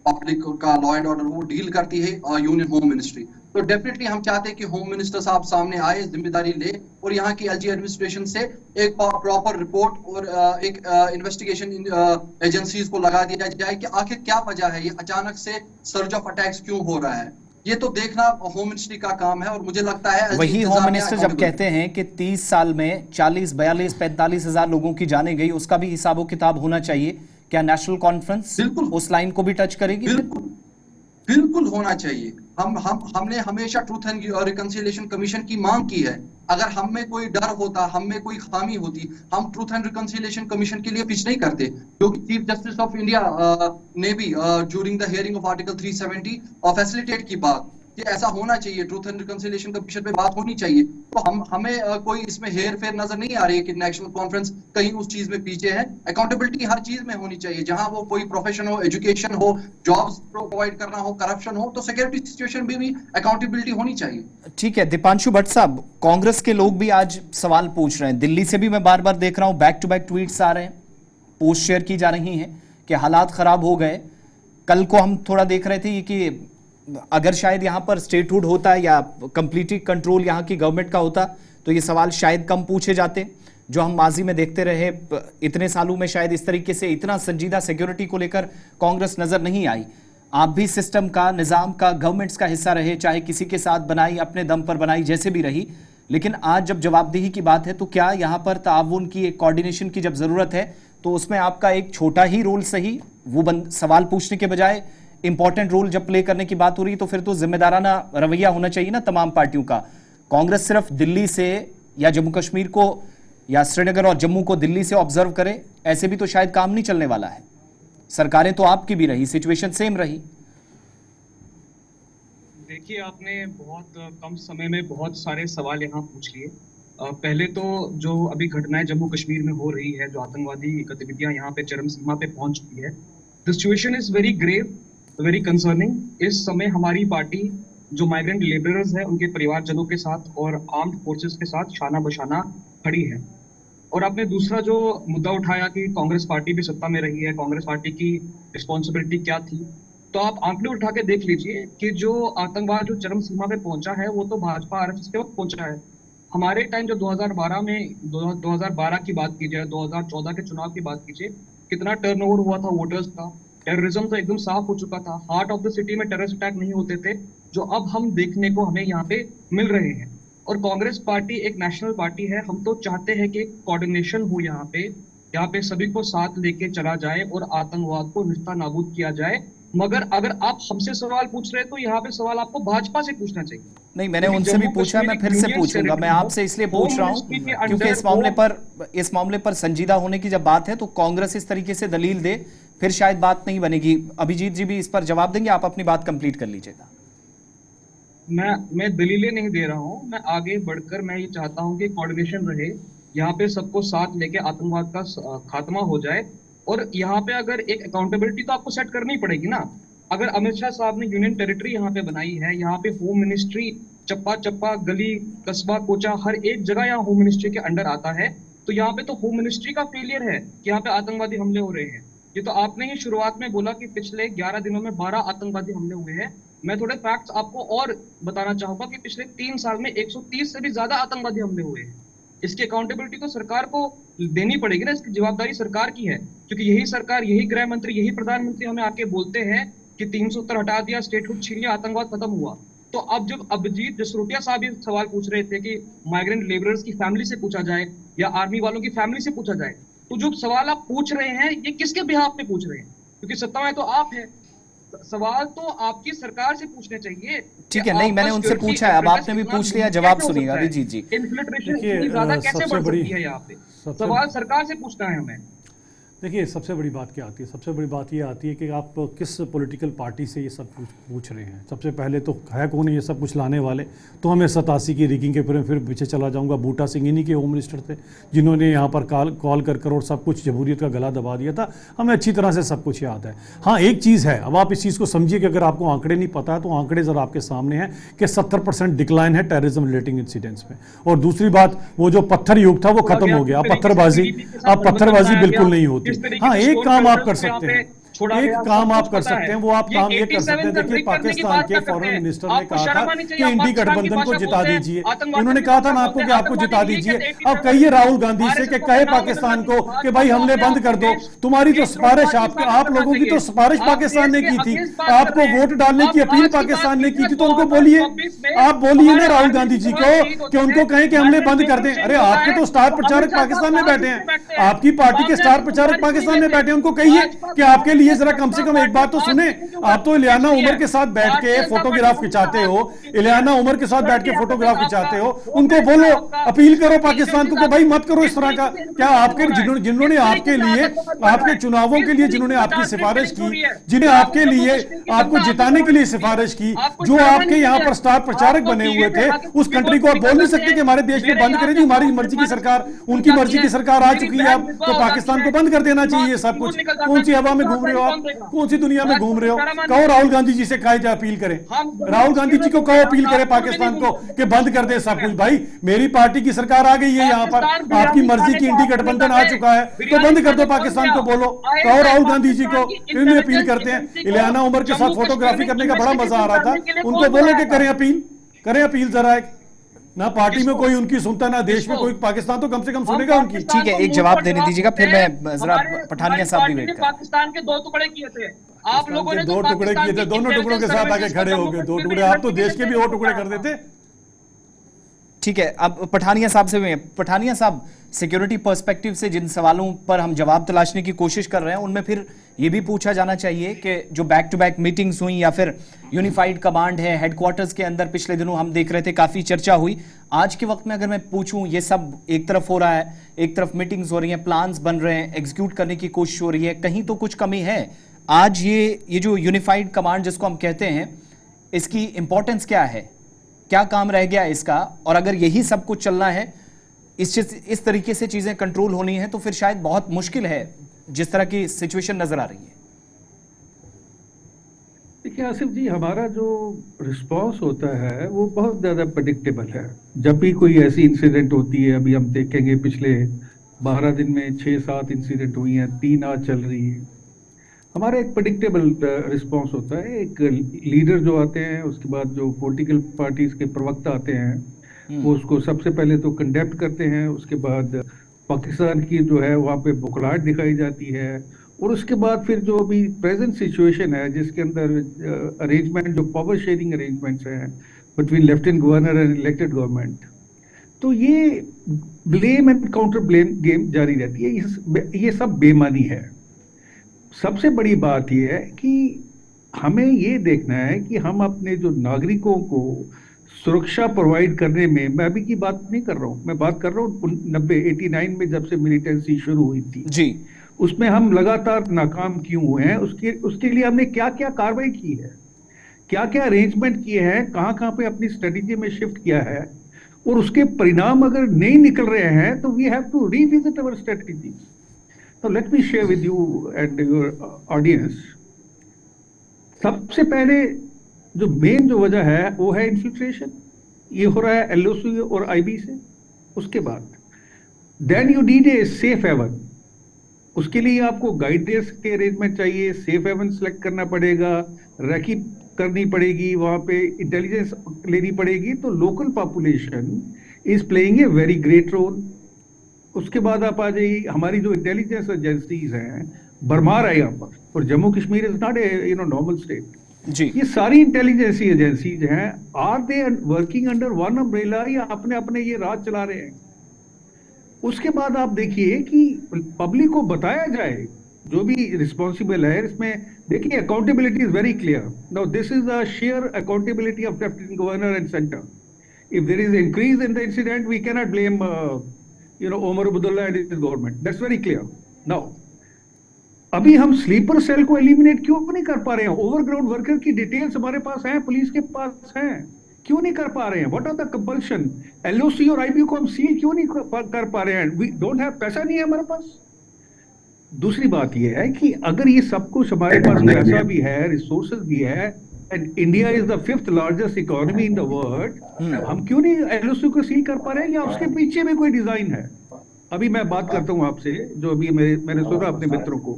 पब्लिक का लॉ एंड ऑर्डर हो, डील करती है यूनियन होम मिनिस्ट्री। तो डेफिनेटली हम चाहते हैं कि होम मिनिस्टर साहब सामने आए, जिम्मेदारी ले और यहाँ की एलजी एडमिनिस्ट्रेशन से एक प्रॉपर रिपोर्ट और एक इन्वेस्टिगेशन एजेंसीज को लगा दिया जाए कि आखिर क्या वजह है, ये अचानक से सर्ज ऑफ अटैक्स क्यों हो रहा है। ये तो देखना होम मिनिस्ट्री का काम है। और मुझे लगता है वही होम मिनिस्टर जब कहते हैं कि 30 साल में 40, 42, 45 हजार लोगों की जाने गई, उसका भी हिसाबो किताब होना चाहिए। क्या नेशनल कॉन्फ्रेंस उस लाइन को भी टच करेगी? बिल्कुल बिल्कुल होना चाहिए। हमने हमेशा ट्रूथ एंड रिकंसिलिएशन कमीशन की मांग की है। अगर हम में कोई डर होता, हम में कोई खामी होती, हम ट्रूथ एंड रिकंसिलिएशन कमीशन के लिए पिच नहीं करते। क्योंकि चीफ जस्टिस ऑफ इंडिया ने भी during the hearing of article 370 facilitate की बात कि ऐसा होना चाहिए, ट्रूथ एंड रिकंसिलिएशन कमीशन पे बात होनी चाहिए। तो हमें कोई इसमें हेर फेर नजर नहीं आ रही है कि नेशनल कॉन्फ्रेंस कहीं उस चीज में पीछे है। अकाउंटेबिलिटी हर चीज में होनी चाहिए, जहां वो कोई प्रोफेशन हो, एजुकेशन हो, जॉब्स प्रोवाइड करना हो, करप्शन हो, तो सिक्योरिटी सिचुएशन में भी अकाउंटेबिलिटी होनी चाहिए। ठीक है दीपांशु भट्ट साहब, कांग्रेस के लोग भी आज सवाल पूछ रहे हैं। दिल्ली से भी मैं बार बार देख रहा हूं, बैक टू बैक ट्वीट्स आ रहे हैं, पोस्ट शेयर की जा रही हैं कि हालात खराब हो गए। कल को हम थोड़ा देख रहे थे कि अगर शायद यहां पर स्टेटहुड होता या कंप्लीटली कंट्रोल यहां की गवर्नमेंट का होता तो ये सवाल शायद कम पूछे जाते। जो हम माजी में देखते रहे इतने सालों में, शायद इस तरीके से इतना संजीदा सिक्योरिटी को लेकर कांग्रेस नजर नहीं आई। आप भी सिस्टम का, निजाम का, गवर्नमेंट्स का हिस्सा रहे, चाहे किसी के साथ बनाई, अपने दम पर बनाई, जैसे भी रही। लेकिन आज जब जवाबदेही की बात है तो क्या यहां पर ताउन की, एक कोऑर्डिनेशन की जब जरूरत है तो उसमें आपका एक छोटा ही रोल सही, वो सवाल पूछने के बजाय इंपॉर्टेंट रोल जब प्ले करने की बात हो रही है तो फिर तो जिम्मेदाराना रवैया होना चाहिए ना तमाम पार्टियों का। कांग्रेस सिर्फ दिल्ली से या जम्मू कश्मीर को या श्रीनगर और जम्मू को दिल्ली से ऑब्जर्व करे, ऐसे भी तो शायद काम नहीं चलने वाला है। सरकारें तो आपकी भी रही, सिचुएशन सेम रही। देखिए, आपने बहुत कम समय में बहुत सारे सवाल यहाँ पूछ लिए। पहले तो जो अभी घटनाएं जम्मू कश्मीर में हो रही है, जो आतंकवादी गतिविधियां यहाँ पे चरम सीमा पे पहुंच चुकी है, the situation is very grave, very concerning. इस समय हमारी पार्टी जो माइग्रेंट लेबरर्स है उनके परिवारजनों के साथ और आर्म्ड फोर्सेस के साथ शाना बशाना खड़ी है। और आपने दूसरा जो मुद्दा उठाया कि कांग्रेस पार्टी भी सत्ता में रही है, कांग्रेस पार्टी की रिस्पॉन्सिबिलिटी क्या थी, तो आप आंकड़े उठा के देख लीजिए कि जो आतंकवाद जो चरम सीमा पे पहुंचा है वो तो भाजपा आरएसएस के वक्त पहुंचा है। हमारे टाइम जो 2012 की बात कीजिए, 2014 के चुनाव की बात कीजिए, कितना टर्नओवर हुआ था वोटर्स का। टेररिज्म तो एकदम साफ हो चुका था, हार्ट ऑफ द सिटी में टेररिस्ट अटैक नहीं होते थे, जो अब हम देखने को हमें यहाँ पे मिल रहे हैं। और कांग्रेस पार्टी एक नेशनल पार्टी है, हम तो चाहते हैं कि कोऑर्डिनेशन हो यहाँ पे सभी को साथ लेके चला जाए और आतंकवाद को निस्ता नाबूद किया जाए। मगर अगर आप हमसे सवाल पूछ रहे हैं तो यहाँ पे सवाल आपको भाजपा से पूछना चाहिए। नहीं, मैंने उनसे भी पूछा, मैं फिर से पूछूंगा। मैं आपसे इसलिए पूछ रहा हूं क्योंकि इस मामले पर संजीदा होने की जब बात है तो कांग्रेस इस तरीके से दलील दे फिर शायद बात नहीं बनेगी। अभिजीत जी भी इस पर जवाब देंगे, आप अपनी बात कंप्लीट कर लीजिएगा। मैं दलीलें नहीं दे रहा हूं, मैं आगे बढ़कर मैं ये चाहता हूं कि कोऑर्डिनेशन रहे, यहाँ पे सबको साथ लेके आतंकवाद का खात्मा हो जाए। और यहाँ पे अगर एक अकाउंटेबिलिटी तो आपको सेट करनी पड़ेगी ना। अगर अमित शाह साहब ने यूनियन टेरिटरी यहाँ पे बनाई है, यहाँ पे होम मिनिस्ट्री चप्पा चप्पा, गली कस्बा कोचा हर एक जगह यहाँ होम मिनिस्ट्री के अंडर आता है, तो यहाँ पे तो होम मिनिस्ट्री का फेलियर है कि यहाँ पे आतंकवादी हमले हो रहे हैं। ये तो आपने ही शुरुआत में बोला कि पिछले 11 दिनों में 12 आतंकवादी हमले हुए हैं। मैं थोड़े फैक्ट्स आपको और बताना चाहूंगा कि पिछले 3 साल में 130 से भी ज्यादा आतंकवादी हमले हुए हैं। इसकी अकाउंटेबिलिटी तो सरकार को देनी पड़ेगी ना, इसकी जवाबदारी सरकार की है, क्योंकि यही सरकार, यही गृह मंत्री, यही प्रधानमंत्री हमें आके बोलते हैं कि 370 हटा दिया, स्टेटहुड छीन लिया, आतंकवाद खत्म हुआ। तो अब जब अभिजीत जसरोटिया साहब ये सवाल पूछ रहे थे कि माइग्रेंट लेबरर्स की फैमिली से पूछा जाए या आर्मी वालों की फैमिली से पूछा जाए, तो जो सवाल आप पूछ रहे हैं ये किसके बिहाफ पे पूछ रहे हैं? क्योंकि सत्ता में तो आप हैं, सवाल तो आपकी सरकार से पूछने चाहिए। ठीक है, नहीं मैंने उनसे पूछा है, अब आपने भी पूछ लिया, जवाब सुनिएगा अभिजीत जी। इन्फिल्ट्रेशन इतनी ज्यादा कैसे बढ़ सकती है? यहाँ पे सवाल सरकार से पूछना है हमें। देखिए, सबसे बड़ी बात क्या आती है? सबसे बड़ी बात ये आती है कि आप किस पॉलिटिकल पार्टी से ये सब कुछ पूछ रहे हैं। सबसे पहले तो है कौन ये सब कुछ लाने वाले? तो हमें 87 की रिगिंग के फिर पीछे चला जाऊंगा। बूटा सिंह इन्हीं के होम मिनिस्टर थे जिन्होंने यहाँ पर कॉल कर और सब कुछ जमहूरियत का गला दबा दिया था। हमें अच्छी तरह से सब कुछ याद है। हाँ, एक चीज़ है, अब आप इस चीज़ को समझिए कि अगर आपको आंकड़े नहीं पता है तो आंकड़े ज़रा आपके सामने हैं कि 70% डिक्लाइन है टेररिज्म रिलेटिंग इंसिडेंट्स में। और दूसरी बात, वो जो पत्थर युग था वो खत्म हो गया। अब पत्थरबाजी बिल्कुल नहीं होती। हाँ, एक काम आप कर सकते हैं, एक काम आप कर सकते हैं, वो आप काम ये कर सकते हैं। देखिए, पाकिस्तान के फॉरेन मिनिस्टर ने कहा था कि इंडी गठबंधन को जिता दीजिए। उन्होंने कहा था ना आपको कि आपको जिता दीजिए। अब कहिए राहुल गांधी से कि कहे पाकिस्तान को कि भाई हमले बंद कर दो। तुम्हारी तो सिफारिश आप लोगों की तो सिफारिश पाकिस्तान ने की थी, आपको वोट डालने की अपील पाकिस्तान ने की थी। तो उनको बोलिए, आप बोलिए ना राहुल गांधी जी को कि उनको कहें कि हमले बंद कर दें। अरे आपके तो स्टार प्रचारक पाकिस्तान में बैठे हैं, आपकी पार्टी के स्टार प्रचारक पाकिस्तान में बैठे हैं। उनको कहिए कि आपके लिए जरा कम से कम एक बात तो सुने। आप तो इलियाना उमर के साथ बैठ के फोटोग्राफ खिंचाते हो, इलियाना उमर के साथ बैठ के फोटोग्राफ खिंचाते हो। उनको बोलो, अपील करो पाकिस्तान को कि भाई मत करो इस तरह का। क्या आपके जिन्होंने आपके लिए, आपके चुनावों के लिए जिन्होंने आपकी सिफारिश की, जिन्हें आपके लिए आपको जिताने के लिए सिफारिश की, जो आपके यहाँ पर स्टार प्रचारक बने हुए थे, उस कंट्री को आप बोल नहीं सकते कि हमारे देश में बंद करें जी, हमारी मर्जी की सरकार, उनकी मर्जी की सरकार आ चुकी है अब, तो पाकिस्तान को बंद कर देना चाहिए सब कुछ। कौन सी हवा में घूम रहे हो आप? कौन सी दुनिया में घूम रहे हो? कहो राहुल गांधी जी से कहे जाए अपील करें, राहुल गांधी जी को कहो अपील करें पाकिस्तान को कि बंद कर दे सब कुछ। भाई मेरी पार्टी की सरकार आ गई है यहाँ पर, आपकी मर्जी की इंडी गठबंधन आ चुका है, तो बंद कर दो पाकिस्तान को। बोलो, कहो राहुल गांधी जी को, क्यों अपील करते हैं। इलियाना उमर के साथ फोटोग्राफी करने का बड़ा मजा आ रहा था, उनको बोलो कि करें अपील जरा। ना पार्टी में कोई उनकी सुनता, ना देश में कोई। पाकिस्तान तो कम से कम सुनेगा उनकी। ठीक है, एक जवाब देने दीजिएगा, फिर मैं जरा पठानिया साहब भी वेट कर। पाकिस्तान के 2 टुकड़े किए थे आप लोगों ने, 2 टुकड़े किए थे, दोनों टुकड़ों के साथ आके खड़े हो गए। 2 टुकड़े, आप तो देश के भी और टुकड़े कर देते। ठीक है, अब पठानिया साहब से। पठानिया साहब, सिक्योरिटी पर्सपेक्टिव से जिन सवालों पर हम जवाब तलाशने की कोशिश कर रहे हैं, उनमें फिर ये भी पूछा जाना चाहिए कि जो बैक टू बैक मीटिंग्स हुई या फिर यूनिफाइड कमांड है हेडक्वार्टर्स के अंदर, पिछले दिनों हम देख रहे थे काफी चर्चा हुई। आज के वक्त में अगर मैं पूछूं, ये सब एक तरफ हो रहा है, एक तरफ मीटिंग्स हो रही हैं, प्लान्स बन रहे हैं, एग्जीक्यूट करने की कोशिश हो रही है, कहीं तो कुछ कमी है। आज ये जो यूनिफाइड कमांड जिसको हम कहते हैं, इसकी इंपॉर्टेंस क्या है? क्या काम रह गया इसका? और अगर यही सब कुछ चलना है, इस तरीके से चीजें कंट्रोल होनी है, तो फिर शायद बहुत मुश्किल है जिस तरह की सिचुएशन नजर आ रही है। देखिए आसिफ जी, हमारा जो रिस्पांस होता है वो बहुत ज्यादा प्रेडिक्टेबल है। जब भी कोई ऐसी इंसिडेंट होती है, अभी हम देखेंगे पिछले 12 दिन में 6-7 इंसिडेंट हुई हैं, 3 आज चल रही है। हमारा एक प्रेडिक्टेबल रिस्पांस होता है। एक लीडर जो आते हैं, उसके बाद जो पॉलिटिकल पार्टीज के प्रवक्ता आते हैं, वो उसको सबसे पहले तो कंडेप्ट करते हैं। उसके बाद पाकिस्तान की जो है वहाँ पे बुखलाहट दिखाई जाती है, और उसके बाद फिर जो अभी प्रेजेंट सिचुएशन है जिसके अंदर अरेंजमेंट, जो पावर शेयरिंग अरेंजमेंट्स हैं between lieutenant governor and elected government, तो ये blame and counter blame game जारी रहती है। ये सब बेमानी है। सबसे बड़ी बात यह है कि हमें ये देखना है कि हम अपने जो नागरिकों को सुरक्षा प्रोवाइड करने में, मैं अभी की बात नहीं कर रहा हूँ, मैं बात कर रहा हूँ 89 में जब से मिलिटेंसी शुरू हुई थी जी, उसमें हम लगातार नाकाम क्यों हुए हैं, उसके लिए हमने क्या क्या कार्रवाई की है, क्या क्या अरेंजमेंट किए हैं, कहाँ कहाँ पे अपनी स्ट्रेटेजी में शिफ्ट किया है, और उसके परिणाम अगर नहीं निकल रहे हैं तो we have to revisit our strategies. So let me share with you and your audience. सबसे पहले जो मेन जो वजह है वो है इन्फिल्ट्रेशन। ये हो रहा है एलओसी और आईबी से। उसके बाद then you need a safe haven. उसके लिए आपको गाइडेंस के अरेंजमेंट चाहिए, सेफ हेवन सेलेक्ट करना पड़ेगा, रैकी करनी पड़ेगी, वहाँ पे इंटेलिजेंस लेनी पड़ेगी। तो local population is playing a very great role. उसके बाद आप आ जाइए, हमारी जो इंटेलिजेंस एजेंसीज हैं, भरमार है यहाँ पर, और Jammu Kashmir is not a normal state ji. ये सारी इंटेलिजेंसी एजेंसीज हैं, are they working under one umbrella या अपने अपने ये राज चला रहे हैं? उसके बाद आप देखिए कि पब्लिक को बताया जाए, जो भी रिस्पॉन्सिबल है इसमें, देखिए accountability is very clear. Now this is the share accountability of lieutenant governor and centre. If there is increase in the incident, we cannot blame Omar Abdullah and his government. That's very clear. Now, अभी हम sleeper cell को eliminate क्यों नहीं कर पा रहे हैं? Overground worker की डिटेल्स हमारे पास हैं, पुलिस के पास हैं, क्यों नहीं कर पा रहे हैं? What are the compulsion? LOC और आईबी को हम सील क्यों नहीं कर पा रहे हैं? वी डोंट हैव, पैसा नहीं है हमारे पास। दूसरी बात यह है कि अगर ये सब कुछ हमारे पास पैसा भी है, रिसोर्सेज भी है, and India is the 5th largest economy in the world, हम क्यों नहीं एलओसी को सील कर पा रहे हैं? या उसके पीछे भी कोई डिजाइन है? अभी मैं बात करता हूं आपसे, जो अभी मैंने सुना अपने मित्रों को,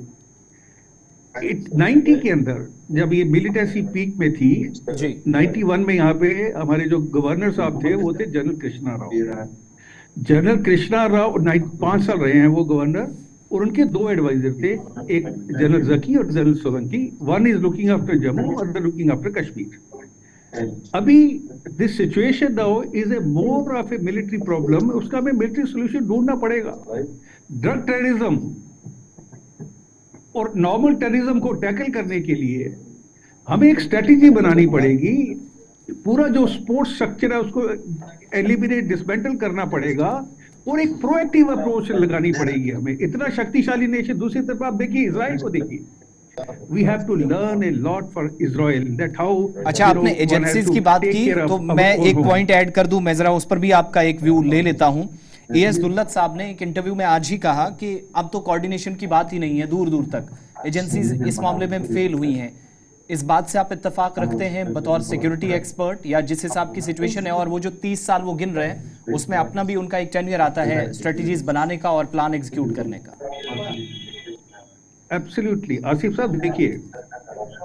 90 के अंदर जब ये मिलिटेंसी पीक में थी, 91 में यहाँ पे हमारे जो गवर्नर साहब थे वो थे जनरल कृष्णा राव। जनरल कृष्णा राव 5 साल रहे हैं वो गवर्नर, और उनके 2 एडवाइजर थे, एक जनरल जकी और general Solanki. One is looking after Jammu, other looking after Kashmir. अभी this situation now is a more of a military problem, उसका हमें मिलिट्री सोल्यूशन ढूंढना पड़ेगा। ड्रग टेररिज्म और नॉर्मल टेररिज्म को टैकल करने के लिए हमें एक स्ट्रेटेजी बनानी पड़ेगी। पूरा जो स्पोर्ट्स स्ट्रक्चर है उसको एलिमिनेट, डिसमेंटल करना पड़ेगा, और एक प्रोएक्टिव अप्रोच लगानी पड़ेगी हमें। इतना शक्तिशाली नेशन, दूसरी तरफ आप देखिए इजराइल को देखिए, we have to learn a lot for Israel, that how. अच्छा, आपने एजेंसीज की बात की तो मैं एक पॉइंट ऐड कर दूं, मैं जरा उस पर भी आपका एक व्यू ले लेता हूं। एएस दुल्लत साहब ने एक इंटरव्यू में आज ही कहा कि अब तो कोऑर्डिनेशन की बात ही नहीं है, दूर दूर तक एजेंसीज इस मामले में फेल हुई हैं। इस बात से आप इत्तेफाक रखते हैं बतौर सिक्योरिटी एक्सपर्ट, या जिस हिसाब की सिचुएशन है और वो जो 30 साल वो गिन रहे हैं उसमें अपना भी उनका एक टेन्योर आता है स्ट्रेटजीज बनाने का और प्लान एग्जीक्यूट करने का? एब्सोल्युटली आसिफ साहब, देखिए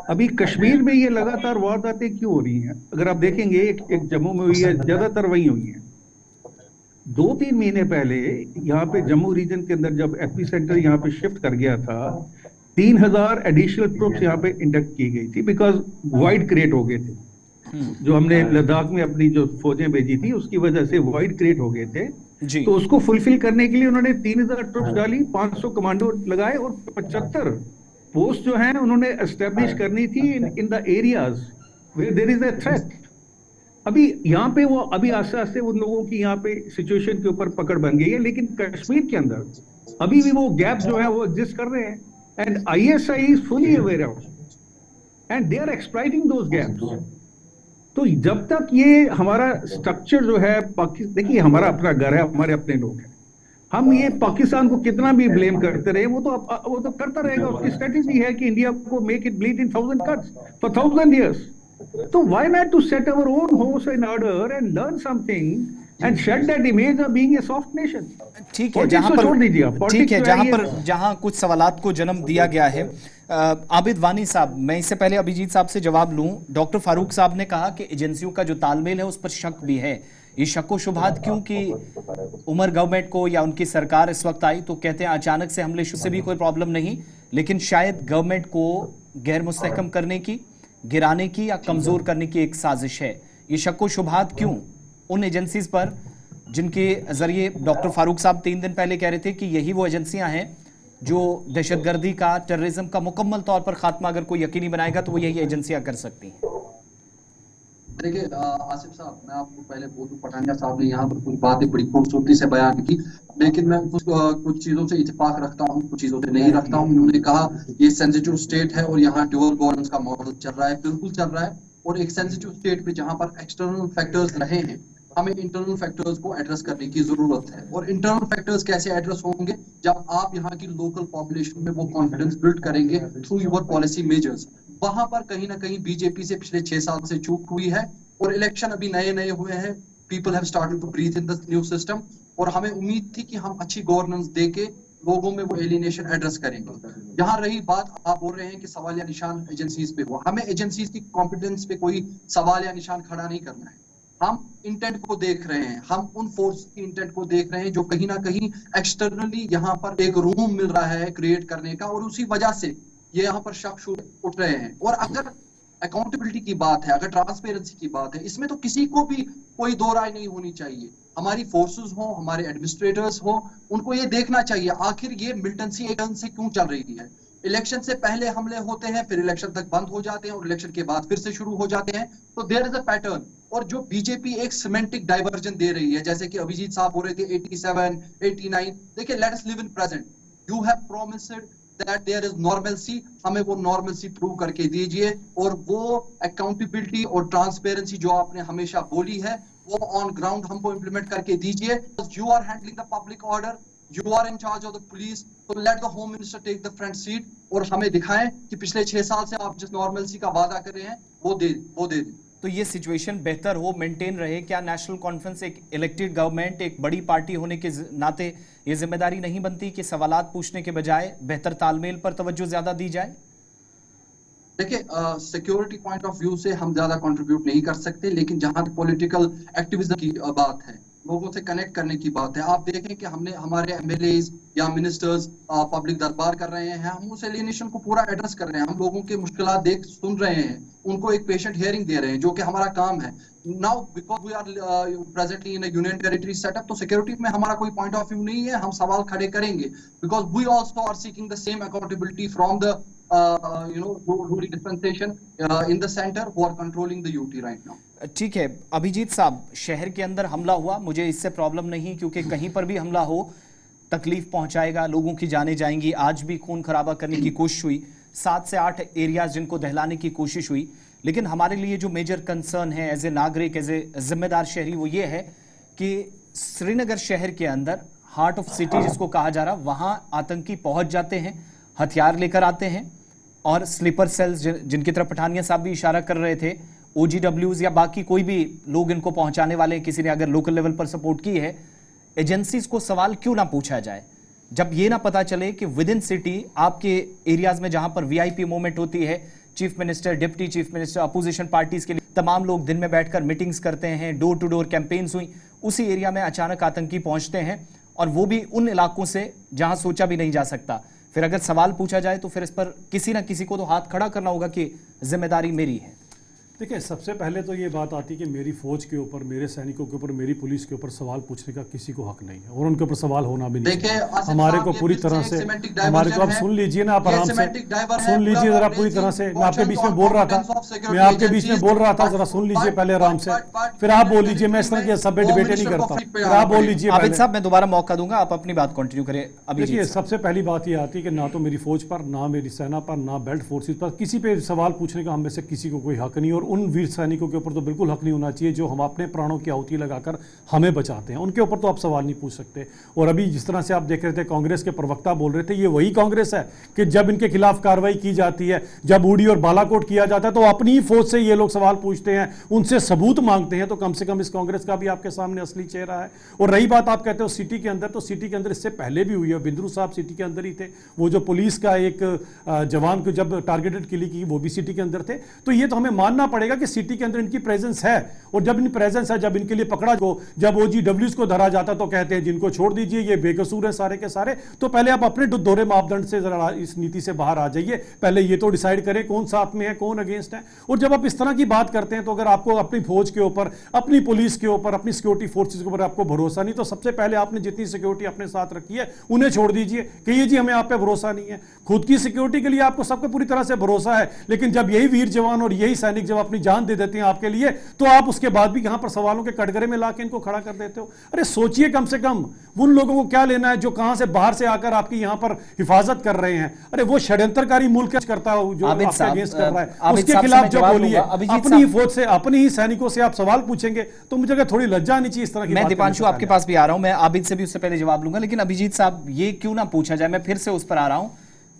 अभी कश्मीर में ये लगातार वारदातें क्यों हो रही हैं? अगर आप देखेंगे एक जम्मू में हुई है, ज्यादातर वही हुई है। 2-3 महीने पहले यहाँ पे जम्मू रीजन के अंदर जब एपी सेंटर यहाँ पे शिफ्ट कर गया था, 3000 एडिशनल ट्रूप्स यहाँ पे इंडक्ट की गई थी, बिकॉज वाइड क्रिएट हो गए थे। जो हमने लद्दाख में अपनी जो फौजें भेजी थी उसकी वजह से वाइड क्रिएट हो गए थे। तो उसको फुलफिल करने के लिए उन्होंने 3000 ट्रूप्स डाली, 500 कमांडो लगाए, और 75 पोस्ट जो है उन्होंने एस्टेब्लिश करनी थी in the areas where there is a threat. अभी यहाँ पे वो अभी आस्ते आस्ते उन लोगों की यहाँ पे सिचुएशन के ऊपर पकड़ बन गई है, लेकिन कश्मीर के अंदर अभी भी वो गैप जो है वो एग्जिस्ट कर रहे हैं, and ISI is fully aware of, and they are exploiting those gaps. तो जब तक ये हमारा स्ट्रक्चर जो है, देखिए हमारा अपना घर है, हमारे अपने लोग हैं, हम ये पाकिस्तान को कितना भी ब्लेम करते रहे वो तो करता रहेगा। उसकी स्ट्रेटेजी है कि इंडिया को make it bleed in 1000 cuts for 1000 years। So why not to set our own house in order and learn something and shed that image of being a soft nation? ठीक है, जहां कुछ सवालात को जन्म दिया गया है। आबिद वानी साहब, मैं इससे पहले अभिजीत साहब से जवाब लूं, डॉक्टर फारूक साहब ने कहा कि एजेंसियों का जो तालमेल है उस पर शक भी है। ये शक व शुबहात क्यों कि उमर गवर्नमेंट को या उनकी सरकार इस वक्त आई तो कहते हैं अचानक से हमले से भी कोई प्रॉब्लम नहीं, लेकिन शायद गवर्नमेंट को गैर मुस्तहकम करने की, गिराने की या कमजोर करने की एक साजिश है। ये शक व शुबहात क्यों उन एजेंसीज पर जिनके जरिए डॉक्टर फारूक साहब 3 दिन पहले कह रहे थे कि यही वो एजेंसियां हैं जो दहशतगर्दी का, टेररिज्म का मुकम्मल तौर पर खात्मा अगर कोई यकीनी बनाएगा तो वो यही एजेंसियां कर सकती हैं? देखिए आसिफ साहब, मैं आपको पहले बोलूं, पठानिया साहब ने यहाँ पर कुछ बातें बड़ी खूबसूरती से बयान की, लेकिन मैं कुछ चीजों से इत्तेफाक रखता हूँ, कुछ चीजों से नहीं रखता हूँ। उन्होंने कहा ये सेंसिटिव स्टेट है और यहाँ ड्यूअल गवर्नेंस का मॉडल चल रहा है, बिल्कुल चल रहा है। और एक सेंसिटिव स्टेट पे जहाँ पर एक्सटर्नल फैक्टर्स रहे हैं, हमें इंटरनल फैक्टर्स को एड्रेस करने की जरूरत है। और इंटरनल फैक्टर्स कैसे एड्रेस होंगे? जब आप यहाँ की लोकल पॉपुलेशन में वो कॉन्फिडेंस बिल्ड करेंगे थ्रू योर पॉलिसी मेजर्स। वहां पर कहीं ना कहीं बीजेपी से पिछले 6 साल से चूक हुई है, और इलेक्शन अभी नए हुए हैं, people have started to breathe in the new system, और हमें उम्मीद थी कि हम अच्छी गवर्नेंस देके लोगों में वो एलिनेशन एड्रेस करेंगे। यहाँ रही बात, आप बोल रहे हैं कि सवाल या निशान एजेंसीज पे हुआ, हमें एजेंसीज की कॉम्पिटेंस पे कोई सवाल या निशान खड़ा नहीं करना है। हम इंटेंट को देख रहे हैं, हम उन फोर्स की इंटेंट को देख रहे हैं जो कहीं ना कहीं एक्सटर्नली यहाँ पर एक रूम मिल रहा है क्रिएट करने का, और उसी वजह से ये यहाँ पर शक उठ रहे हैं। और अगर अकाउंटेबिलिटी की बात है, अगर ट्रांसपेरेंसी की बात है, इसमें तो किसी को भी कोई दो राय नहीं होनी चाहिए। हमारी फोर्सेस हो, हमारे एडमिनिस्ट्रेटर्स हो, उनको ये देखना चाहिए आखिर ये मिलिटेंसी एक ढंग से क्यों चल रही है। इलेक्शन से पहले हमले होते हैं, फिर इलेक्शन तक बंद हो जाते हैं, और इलेक्शन के बाद फिर से शुरू हो जाते हैं। तो देयर इज अ पैटर्न। और जो बीजेपी एक सिमेंटिक डाइवर्जन दे रही है, जैसे कि अभिजीत साहब बोल रहे थे 87, 89, देखिए let us live in present. You have promised that there is normalcy, हमें वो normalcy prove करके दीजिए, और वो accountability और transparency जो आपने हमेशा बोली है वो on ground हमको implement करके दीजिए. You are handling the public order, you are in charge of the police, so let the home minister take the front seat और हमें दिखाएं कि पिछले 6 साल से आप जिस normalcy का वादा कर रहे हैं वो दे दें. तो ये सिचुएशन बेहतर हो, मेंटेन रहे, क्या नेशनल कॉन्फ्रेंस एक इलेक्टेड गवर्नमेंट, एक बड़ी पार्टी होने के नाते ये जिम्मेदारी नहीं बनती कि सवालात पूछने के बजाय बेहतर तालमेल पर तवज्जो ज्यादा दी जाए? देखिए, सिक्योरिटी पॉइंट ऑफ व्यू से हम ज्यादा कंट्रीब्यूट नहीं कर सकते, लेकिन जहां पॉलिटिकल एक्टिविज्म की बात है, लोगों से कनेक्ट करने की बात है, आप देखें कि हमने हमारे एमएलएज या मिनिस्टर्स पब्लिक दरबार कर रहे हैं, हम उस एलिनेशन को पूरा एड्रेस कर रहे हैं, हम लोगों के मुश्किलात देख सुन रहे हैं, उनको एक पेशेंट हियरिंग दे रहे हैं, जो कि हमारा काम है. Now because we are presently in a union territory setup, तो सिक्योरिटी में हमारा कोई पॉइंट ऑफ व्यू नहीं है, हम सवाल खड़े करेंगे, because we also are seeking the same accountability from the ruling dispensation in the center who are controlling the UT right now. ठीक है अभिजीत साहब, शहर के अंदर हमला हुआ, मुझे इससे प्रॉब्लम नहीं, क्योंकि कहीं पर भी हमला हो तकलीफ पहुंचाएगा, लोगों की जानें जाएंगी. आज भी खून खराबा करने की कोशिश हुई, 7 से 8 एरियाज जिनको दहलाने की कोशिश हुई, लेकिन हमारे लिए जो मेजर कंसर्न है एज ए नागरिक, एज ए जिम्मेदार शहरी, वो ये है कि श्रीनगर शहर के अंदर हार्ट ऑफ सिटी जिसको कहा जा रहा, वहां आतंकी पहुंच जाते हैं, हथियार लेकर आते हैं, और स्लीपर सेल्स जिनकी तरफ पठानिया साहब भी इशारा कर रहे थे, OGWs या बाकी कोई भी लोग इनको पहुंचाने वाले, किसी ने अगर लोकल लेवल पर सपोर्ट की है, एजेंसीज को सवाल क्यों ना पूछा जाए, जब ये ना पता चले कि विद इन सिटी आपके एरियाज में जहां पर VIP मूवमेंट होती है, chief minister, deputy chief minister, opposition parties के लिए तमाम लोग दिन में बैठकर मीटिंग्स करते हैं, डोर टू डोर कैंपेन्स हुई, उसी एरिया में अचानक आतंकी पहुंचते हैं, और वो भी उन इलाकों से जहां सोचा भी नहीं जा सकता. फिर अगर सवाल पूछा जाए तो फिर इस पर किसी ना किसी को तो हाथ खड़ा करना होगा कि जिम्मेदारी मेरी है. देखिए, सबसे पहले तो ये बात आती है कि मेरी फौज के ऊपर, मेरे सैनिकों के ऊपर, मेरी पुलिस के ऊपर सवाल पूछने का किसी को हक नहीं है, और उनके ऊपर सवाल होना भी नहीं चाहिए. हमारे को पूरी तरह से, हमारे को आप सुन लीजिए ना, आप आराम से सुन लीजिए जरा पूरी तरह से. मैं आपके बीच में बोल रहा था, जरा सुन लीजिए पहले आराम से, फिर आप बोल लीजिए. मैं इस तरह की सभ्य डिबेट नहीं करता, फिर आप बोल लीजिए. आबिद साहब, मैं दोबारा मौका दूंगा, आप अपनी बात कंटिन्यू करें. अभी देखिए, सबसे पहली बात ये आती है कि ना तो मेरी फौज पर, ना मेरी सेना पर, ना बेल्ट फोर्सेज पर किसी पे सवाल पूछने का हम में से किसी को कोई हक नहीं, और उन वीर सैनिकों के ऊपर तो बिल्कुल हक नहीं होना चाहिए जो हम अपने प्राणों की आहुति लगाकर हमें बचाते हैं, उनके ऊपर तो आप सवाल नहीं पूछ सकते. और अभी जिस तरह से आप देख रहे थे, कांग्रेस के प्रवक्ता बोल रहे थे, ये वही कांग्रेस है कि जब इनके खिलाफ कार्रवाई की जाती है, जब उड़ी और बालाकोट किया जाता है, तो अपनी ही फौज से ये लोग सवाल पूछते हैं, उनसे सबूत मांगते हैं. तो कम से कम इस कांग्रेस का भी आपके सामने असली चेहरा है. और रही बात आप कहते हो सिटी के अंदर, तो सिटी के अंदर इससे पहले भी हुई है. बिंद्रू साहब सिटी के अंदर ही थे, वो जो पुलिस का एक जवान को जब टारगेटेड किलिंग की, वो भी सिटी के अंदर थे. तो ये तो हमें मानना पड़ेगा कि सिटी के अंदर इनकी प्रेजेंस है, और जब इन प्रेजेंस है, जब इनके लिए पकड़ा को, जब OGWs को धरा जाता तो कहते हैं जिनको छोड़ दीजिए, ये बेकसूर है सारे के सारे. तो पहले आप अपने दोहरे मापदंड से जरा इस नीति से बाहर आ जाइए, पहले ये तो डिसाइड करें कौन साथ में है, कौन अगेंस्ट है. और जब आप इस तरह की बात करते हैं, तो अगर आपको अपनी फौज के ऊपर, अपनी पुलिस के ऊपर, अपनी सिक्योरिटी फोर्सेज के ऊपर आपको भरोसा नहीं, तो सबसे पहले आपने जितनी सिक्योरिटी अपने साथ रखी है उन्हें छोड़ दीजिए, कहिए जी हमें आप पे भरोसा नहीं है. खुद की सिक्योरिटी के लिए आपको सबको पूरी तरह से भरोसा है, लेकिन जब यही वीर जवान और यही सैनिक जब अपनी जान दे देते हैं आपके लिए, तो आप उसके बाद भी यहां पर सवालों के कटघरे में लाके इनको खड़ा कर देते हो. अरे सोचिए, कम से कम उन लोगों को क्या लेना है जो कहां से बाहर से आकर आपकी यहां पर हिफाजत कर रहे हैं. अरे वो षड्यंत्रकारी मुल्क करता हो जो आपके अगेंस्ट कर रहा है, उसके खिलाफ जब बोलिए, अपनी ही फौज से, अपनी ही सैनिकों से आप सवाल पूछेंगे, तो मुझे अगर थोड़ी लज्जा आनी चाहिए इस तरह की. मैं दीपांशु आपके पास भी आ रहा हूं, मैं आबिद से भी उससे पहले जवाब लूंगा, लेकिन अभिजीत साहब, ये क्यों ना पूछा जाए, मैं फिर से उस पर आ रहा हूं.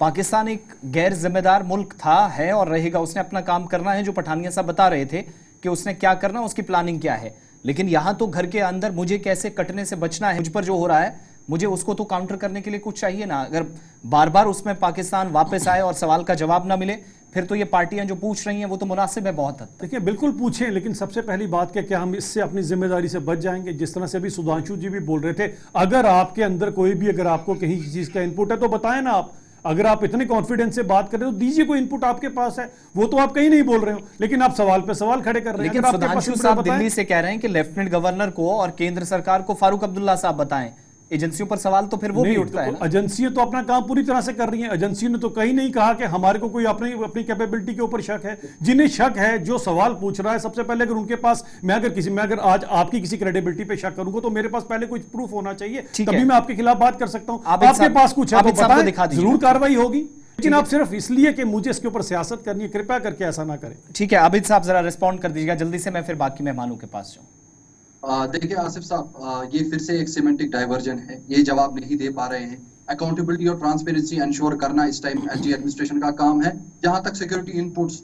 पाकिस्तान एक गैर जिम्मेदार मुल्क था, है और रहेगा. उसने अपना काम करना है, जो पठानिया साहब बता रहे थे कि उसने क्या करना, उसकी प्लानिंग क्या है. लेकिन यहां तो घर के अंदर मुझे कैसे कटने से बचना है, मुझ पर जो हो रहा है, मुझे उसको तो काउंटर करने के लिए कुछ चाहिए ना. अगर बार बार उसमें पाकिस्तान वापस आए और सवाल का जवाब ना मिले, फिर तो ये पार्टियां जो पूछ रही हैं वो तो मुनासिब है बहुत हद तक. देखिए, बिल्कुल पूछें, लेकिन सबसे पहली बात क्या हम इससे अपनी जिम्मेदारी से बच जाएंगे. जिस तरह से अभी सुधांशु जी भी बोल रहे थे, अगर आपके अंदर कोई भी, अगर आपको कहीं चीज का इनपुट है तो बताएं ना. आप अगर आप इतने कॉन्फिडेंस से बात कर रहे हो, दीजिए, कोई इनपुट आपके पास है, वो तो आप कहीं नहीं बोल रहे हो, लेकिन आप सवाल पे सवाल खड़े कर रहे हैं. लेकिन सुधांशु साहब दिल्ली से कह रहे हैं कि लेफ्टिनेंट गवर्नर को और केंद्र सरकार को फारूक अब्दुल्ला साहब बताएं. एजेंसियों पर सवाल तो फिर वो भी उठता है ना. एजेंसियां तो अपना काम पूरी तरह से कर रही हैं. एजेंसियों ने तो कहीं नहीं कहा कि हमारे को कोई अपनी कैपेबिलिटी के ऊपर शक है. जिन्हें शक है, जो सवाल पूछ रहा है, सबसे पहले अगर उनके पास, मैं अगर आज आपकी किसी क्रेडिबिलिटी पे शक करूंगा, तो मेरे पास पहले कुछ प्रूफ होना चाहिए, तभी मैं आपके खिलाफ बात कर सकता हूं. आपके पास कुछ है तो बताएं, जरूर कार्रवाई होगी. लेकिन आप सिर्फ इसलिए कि मुझे इसके ऊपर सियासत करनी है, कृपया करके ऐसा ना करें। ठीक है, आबिद साहब जरा रिस्पॉन्ड कर दीजिएगा जल्दी से, मैं फिर बाकी मेहमानों के पास जाऊं। देखिए आसिफ साहब, ये फिर से एक सिमेंटिक डाइवर्जन है, ये जवाब नहीं दे पा रहे हैं। अकाउंटेबिलिटी और ट्रांसपेरेंसी इंश्योर करना इस टाइम एलजी एडमिनिस्ट्रेशन का काम है। जहां तक सिक्योरिटी इनपुट्स,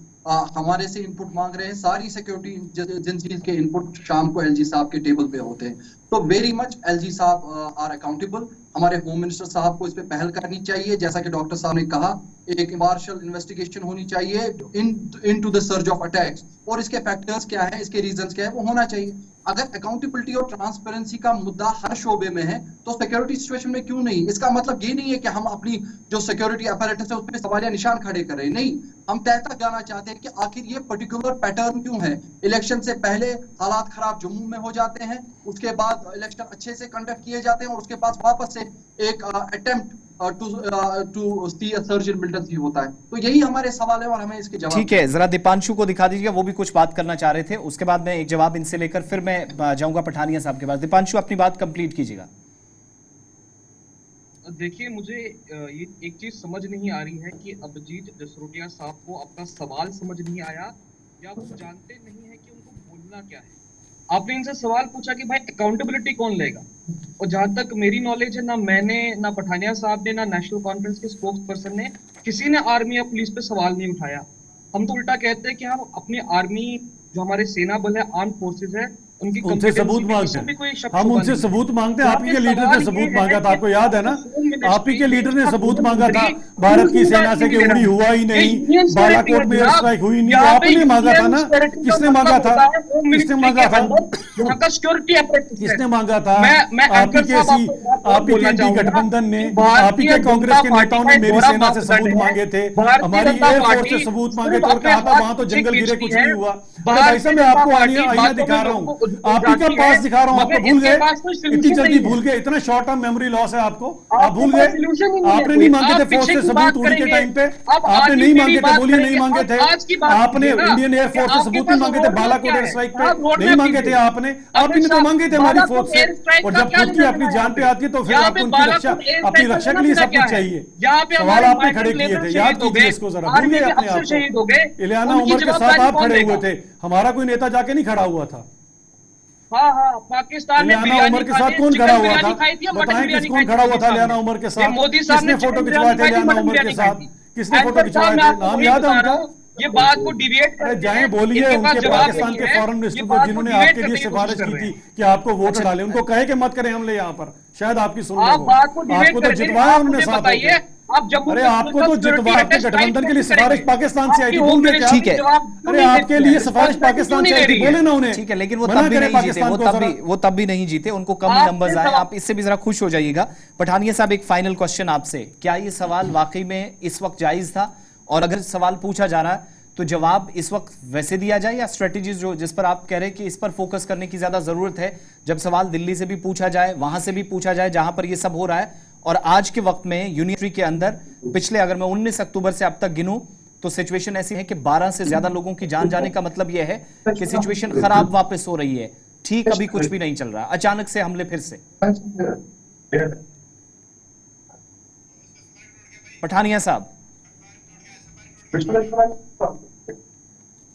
हमारे से इनपुट मांग रहे हैं, सारी सिक्योरिटी एजेंसीज के इनपुट शाम को एलजी साहब के टेबल पे होते हैं। तो वेरी मच एलजी साहब आर अकाउंटेबल। हमारे होम मिनिस्टर साहब को इस पे पहल करनी चाहिए, जैसा कि डॉक्टर साहब ने कहा, एक इम्पार्शियल इन्वेस्टिगेशन होनी चाहिए into the surge of attacks, और इसके फैक्टर्स क्या है, इसके रीजंस क्या है, वो होना चाहिए। अगर अकाउंटेबिलिटी और ट्रांसपेरेंसी का मुद्दा हर शोबे में है तो सिक्योरिटी सिचुएशन में क्यों नहीं? इसका मतलब ये नहीं है कि हम अपनी जो सिक्योरिटी अपैरेटस है उस पर सवालिया निशान खड़े कर रहे हैं, नहीं। हम तय तक जाना चाहते हैं कि आखिर ये पर्टिकुलर पैटर्न क्यों है। इलेक्शन से पहले हालात खराब जम्मू में हो जाते हैं, उसके बाद इलेक्शन अच्छे से कंडक्ट किए जाते हैं, और उसके बाद वापस से एक attempt to see a surge in militancy होता है। तो यही हमारे सवाल है और हमें इसके जवाब। ठीक है, जरा दीपांशु को दिखा दीजिएगा, वो भी कुछ बात करना चाह रहे थे। उसके बाद मैं एक जवाब इनसे लेकर फिर मैं जाऊंगा पठानिया साहब के पास। दीपांशु अपनी बात कंप्लीट कीजिएगा। देखिए, मुझे ये एक चीज समझ नहीं आ रही है कि अभिजीत जसरोटिया साहब को आपका सवाल समझ नहीं आया, या वो जानते नहीं है कि उनको बोलना क्या है। आपने इनसे सवाल पूछा कि भाई अकाउंटेबिलिटी कौन लेगा, और जहां तक मेरी नॉलेज है, ना मैंने, ना पठानिया साहब ने, ना नेशनल कॉन्फ्रेंस के स्पोक्स पर्सन ने, किसी ने आर्मी या पुलिस पे सवाल नहीं उठाया। हम तो उल्टा कहते हैं कि हम अपनी आर्मी, जो हमारे सेना बल है, आर्म फोर्सेज है, उनसे सबूत मांगते हैं। हम उनसे सबूत मांगते हैं। आप ही के लीडर ने सबूत मांगा था, आपको याद है ना? आप ही के लीडर ने सबूत मांगा था भारत की सेना से कि उड़ी हुआ ही नहीं, बालाकोट में एयर स्ट्राइक हुई नहीं। आपने मांगा था ना? किसने मांगा था? किसने मांगा था? किसने मांगा था? आप ही के गठबंधन ने, आप ही के कांग्रेस के नेताओं ने मेरी सेना से सबूत मांगे थे, हमारी एयरफोर्स से सबूत मांगे थे, और कहा था वहां तो जंगल गिरे, कुछ नहीं हुआ। भाई साहब, मैं आपको आईना दिखा रहा हूँ, आप ही का पास दिखा रहा हूँ। आपको भूल गए? इतनी जल्दी भूल गए? इतना शॉर्ट टर्म मेमोरी लॉस है आपको? आप भूल गए? आपने नहीं मांगे थे फोर्स से सबूत उड़ी के टाइम पे? आपने नहीं मांगे थे, बोलिए नहीं मांगे थे। आपने इंडियन एयरफोर्स से सबूत नहीं मांगे थे बालाकोट एयर स्ट्राइक पे? नहीं मांगे थे आपने? आपने तो मांगे थे हमारी फोर्स से, और जब खुद की अपनी जान पे आती है तो फिर आपको उनकी रक्षा, अपनी रक्षा के लिए सब कुछ चाहिए। सवाल आपने खड़े किए थे, याद कीजिए इसको जरा, भूल गए अपने आप को? इलियाना उमर के साथ आप खड़े हुए थे, हमारा कोई नेता जाके नहीं खड़ा हुआ था। हाँ, पाकिस्तान में इलियाना उमर के साथ कौन खड़ा हुआ था? बताएं, किस कौन खड़ा हुआ था इलियाना उमर के साथ? किसने फोटो खिंचवाए थे इलियाना उमर के साथ? किसने फोटो खिंचवाए थे? नाम याद है उनका? ये बात को डिविएट अरे जाएं, बोलिए उनके पाकिस्तान के फॉरेन मिनिस्टर को जिन्होंने आपके लिए सिफारिश की थी कि आपको वोट डालें, उनको कहे कि मत करें हमले यहाँ पर, शायद आपकी सुन लो। आपको तो जितवाया उन्होंने साथ होकर। अरे आपको तो जितवा के गठबंधन के लिए सिफारिश पाकिस्तान से आई थी, भूल गए क्या? ठीक है, अरे आपके लिए सिफारिश पाकिस्तान से आई थी, बोले ना उन्हें। ठीक है, लेकिन वो तब भी नहीं जीते, वो तब भी नहीं जीते, उनको कम नंबर्स आए। आप इससे भी जरा खुश हो जाइएगा। पठानिया साहब, एक फाइनल क्वेश्चन आपसे, क्या ये सवाल वाकई में इस वक्त जायज था? और अगर सवाल पूछा जा रहा है तो जवाब इस वक्त वैसे दिया जाए, या स्ट्रेटेजीज जो जिस पर आप कह रहे हैं कि इस पर फोकस करने की ज्यादा जरूरत है, जब सवाल दिल्ली से भी पूछा जाए, वहां से भी पूछा जाए, जहां पर ये सब हो रहा है, और आज के वक्त में यूनियन के अंदर पिछले, अगर मैं 19 अक्टूबर से अब तक गिनूं तो सिचुएशन ऐसी है कि 12 से ज्यादा लोगों की जान जाने का मतलब यह है कि सिचुएशन खराब वापस हो रही है। ठीक, अभी कुछ भी नहीं चल रहा, अचानक से हमले फिर से। पठानिया साहब,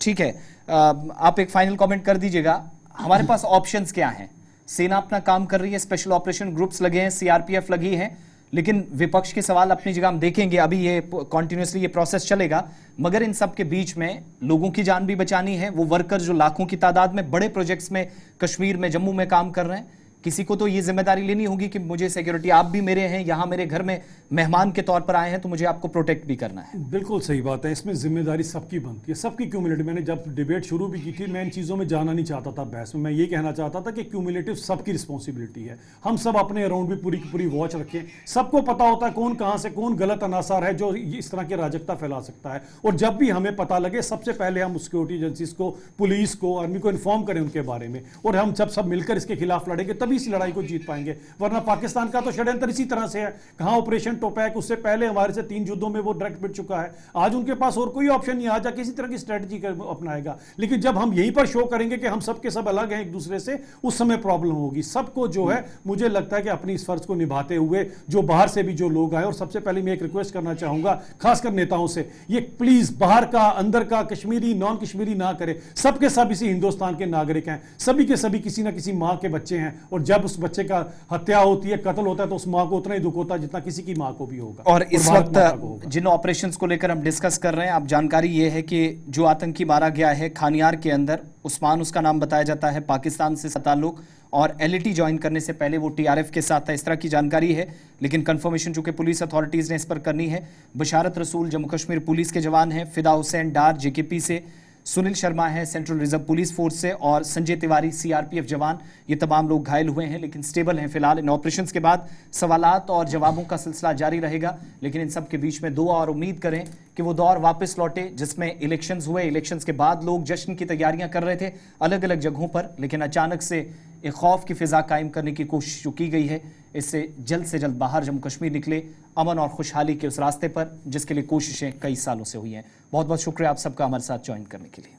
ठीक है, आप एक फाइनल कमेंट कर दीजिएगा। हमारे पास ऑप्शंस क्या हैं? सेना अपना काम कर रही है, स्पेशल ऑपरेशन ग्रुप्स लगे हैं, सीआरपीएफ लगी है, लेकिन विपक्ष के सवाल अपनी जगह हम देखेंगे, अभी ये कॉन्टिन्यूसली ये प्रोसेस चलेगा। मगर इन सब के बीच में लोगों की जान भी बचानी है। वो वर्कर जो लाखों की तादाद में बड़े प्रोजेक्ट्स में कश्मीर में, जम्मू में काम कर रहे हैं, किसी को तो ये जिम्मेदारी लेनी होगी कि मुझे सिक्योरिटी, आप भी मेरे हैं, यहाँ मेरे घर में मेहमान के तौर पर आए हैं, तो मुझे आपको प्रोटेक्ट भी करना है। बिल्कुल सही बात है, इसमें जिम्मेदारी सबकी बनती है, सबकी क्यूमुलेटिव। मैंने जब डिबेट शुरू भी की थी, मैं इन चीज़ों में जाना नहीं चाहता था बहस में, मैं ये कहना चाहता था कि क्यूमुलेटिव सबकी रिस्पॉन्सिबिलिटी है। हम सब अपने अराउंड भी पूरी की पूरी वॉच रखें। सबको पता होता है कौन कहाँ से कौन गलत अनासर है जो इस तरह की अराजकता फैला सकता है, और जब भी हमें पता लगे सबसे पहले हम सिक्योरिटी एजेंसीज को, पुलिस को, आर्मी को इन्फॉर्म करें उनके बारे में, और हम सब मिलकर इसके खिलाफ लड़ेंगे, तभी तभी इस लड़ाई को जीत पाएंगे। वरना पाकिस्तान का तो षड्यंत्र इसी तरह से है, कहाँ ऑपरेशन टोपैक, उससे पहले हमारे से 3 युद्धों में वो डायरेक्ट पिट चुका है। आज उनके पास और कोई ऑप्शन नहीं, आज किसी तरह की स्ट्रेटजी अपनाएगा। लेकिन जब हम यहीं पर शो करेंगे कि हम सबके सब अलग हैं एक दूसरे से, उस समय प्रॉब्लम होगी। सबको जो है मुझे लगता है कि अपनी इस फर्ज को निभाते हुए जो बाहर से भी जो लोग आए, और सबसे पहले मैं एक रिक्वेस्ट करना चाहूंगा खासकर नेताओं से, ये प्लीज बाहर का अंदर का, कश्मीरी नॉन कश्मीरी ना करें। सबके सब इसी हिंदुस्तान के नागरिक हैं, सभी के सभी किसी ना किसी माँ के बच्चे हैं, और जब उस बच्चे का हत्या होती है, कत्ल होता है, तो उस माँ को उतना ही दुख होता है जितना किसी की माँ को भी होगा। और इस वक्त जिन ऑपरेशंस को लेकर हम डिस्कस कर रहे हैं, आप जानकारी ये है कि जो आतंकी मारा गया है खानियार के अंदर, उस्मान उसका नाम बताया जाता है, पाकिस्तान से ताल्लुक, और एलईटी ज्वाइन करने से पहले वो टीआरएफ के साथ था, इस तरह की जानकारी है। लेकिन कंफर्मेशन चूंकि पुलिस अथॉरिटीज ने इस पर करनी है। बशारत रसूल जम्मू कश्मीर पुलिस के जवान हैं, फिदा हुसैन डार जेकेपी से, सुनील शर्मा है सेंट्रल रिजर्व पुलिस फोर्स से, और संजय तिवारी सीआरपीएफ जवान, ये तमाम लोग घायल हुए हैं लेकिन स्टेबल हैं फिलहाल। इन ऑपरेशंस के बाद सवालात और जवाबों का सिलसिला जारी रहेगा, लेकिन इन सब के बीच में दुआ और उम्मीद करें कि वो दौर वापस लौटे जिसमें इलेक्शंस हुए, इलेक्शंस के बाद लोग जश्न की तैयारियां कर रहे थे अलग अलग जगहों पर, लेकिन अचानक से एक खौफ की फिजा कायम करने की कोशिश जो की गई है, इससे जल्द से जल्द बाहर जम्मू कश्मीर निकले अमन और खुशहाली के उस रास्ते पर जिसके लिए कोशिशें कई सालों से हुई हैं। बहुत बहुत शुक्रिया आप सबका हमारे साथ ज्वाइन करने के लिए।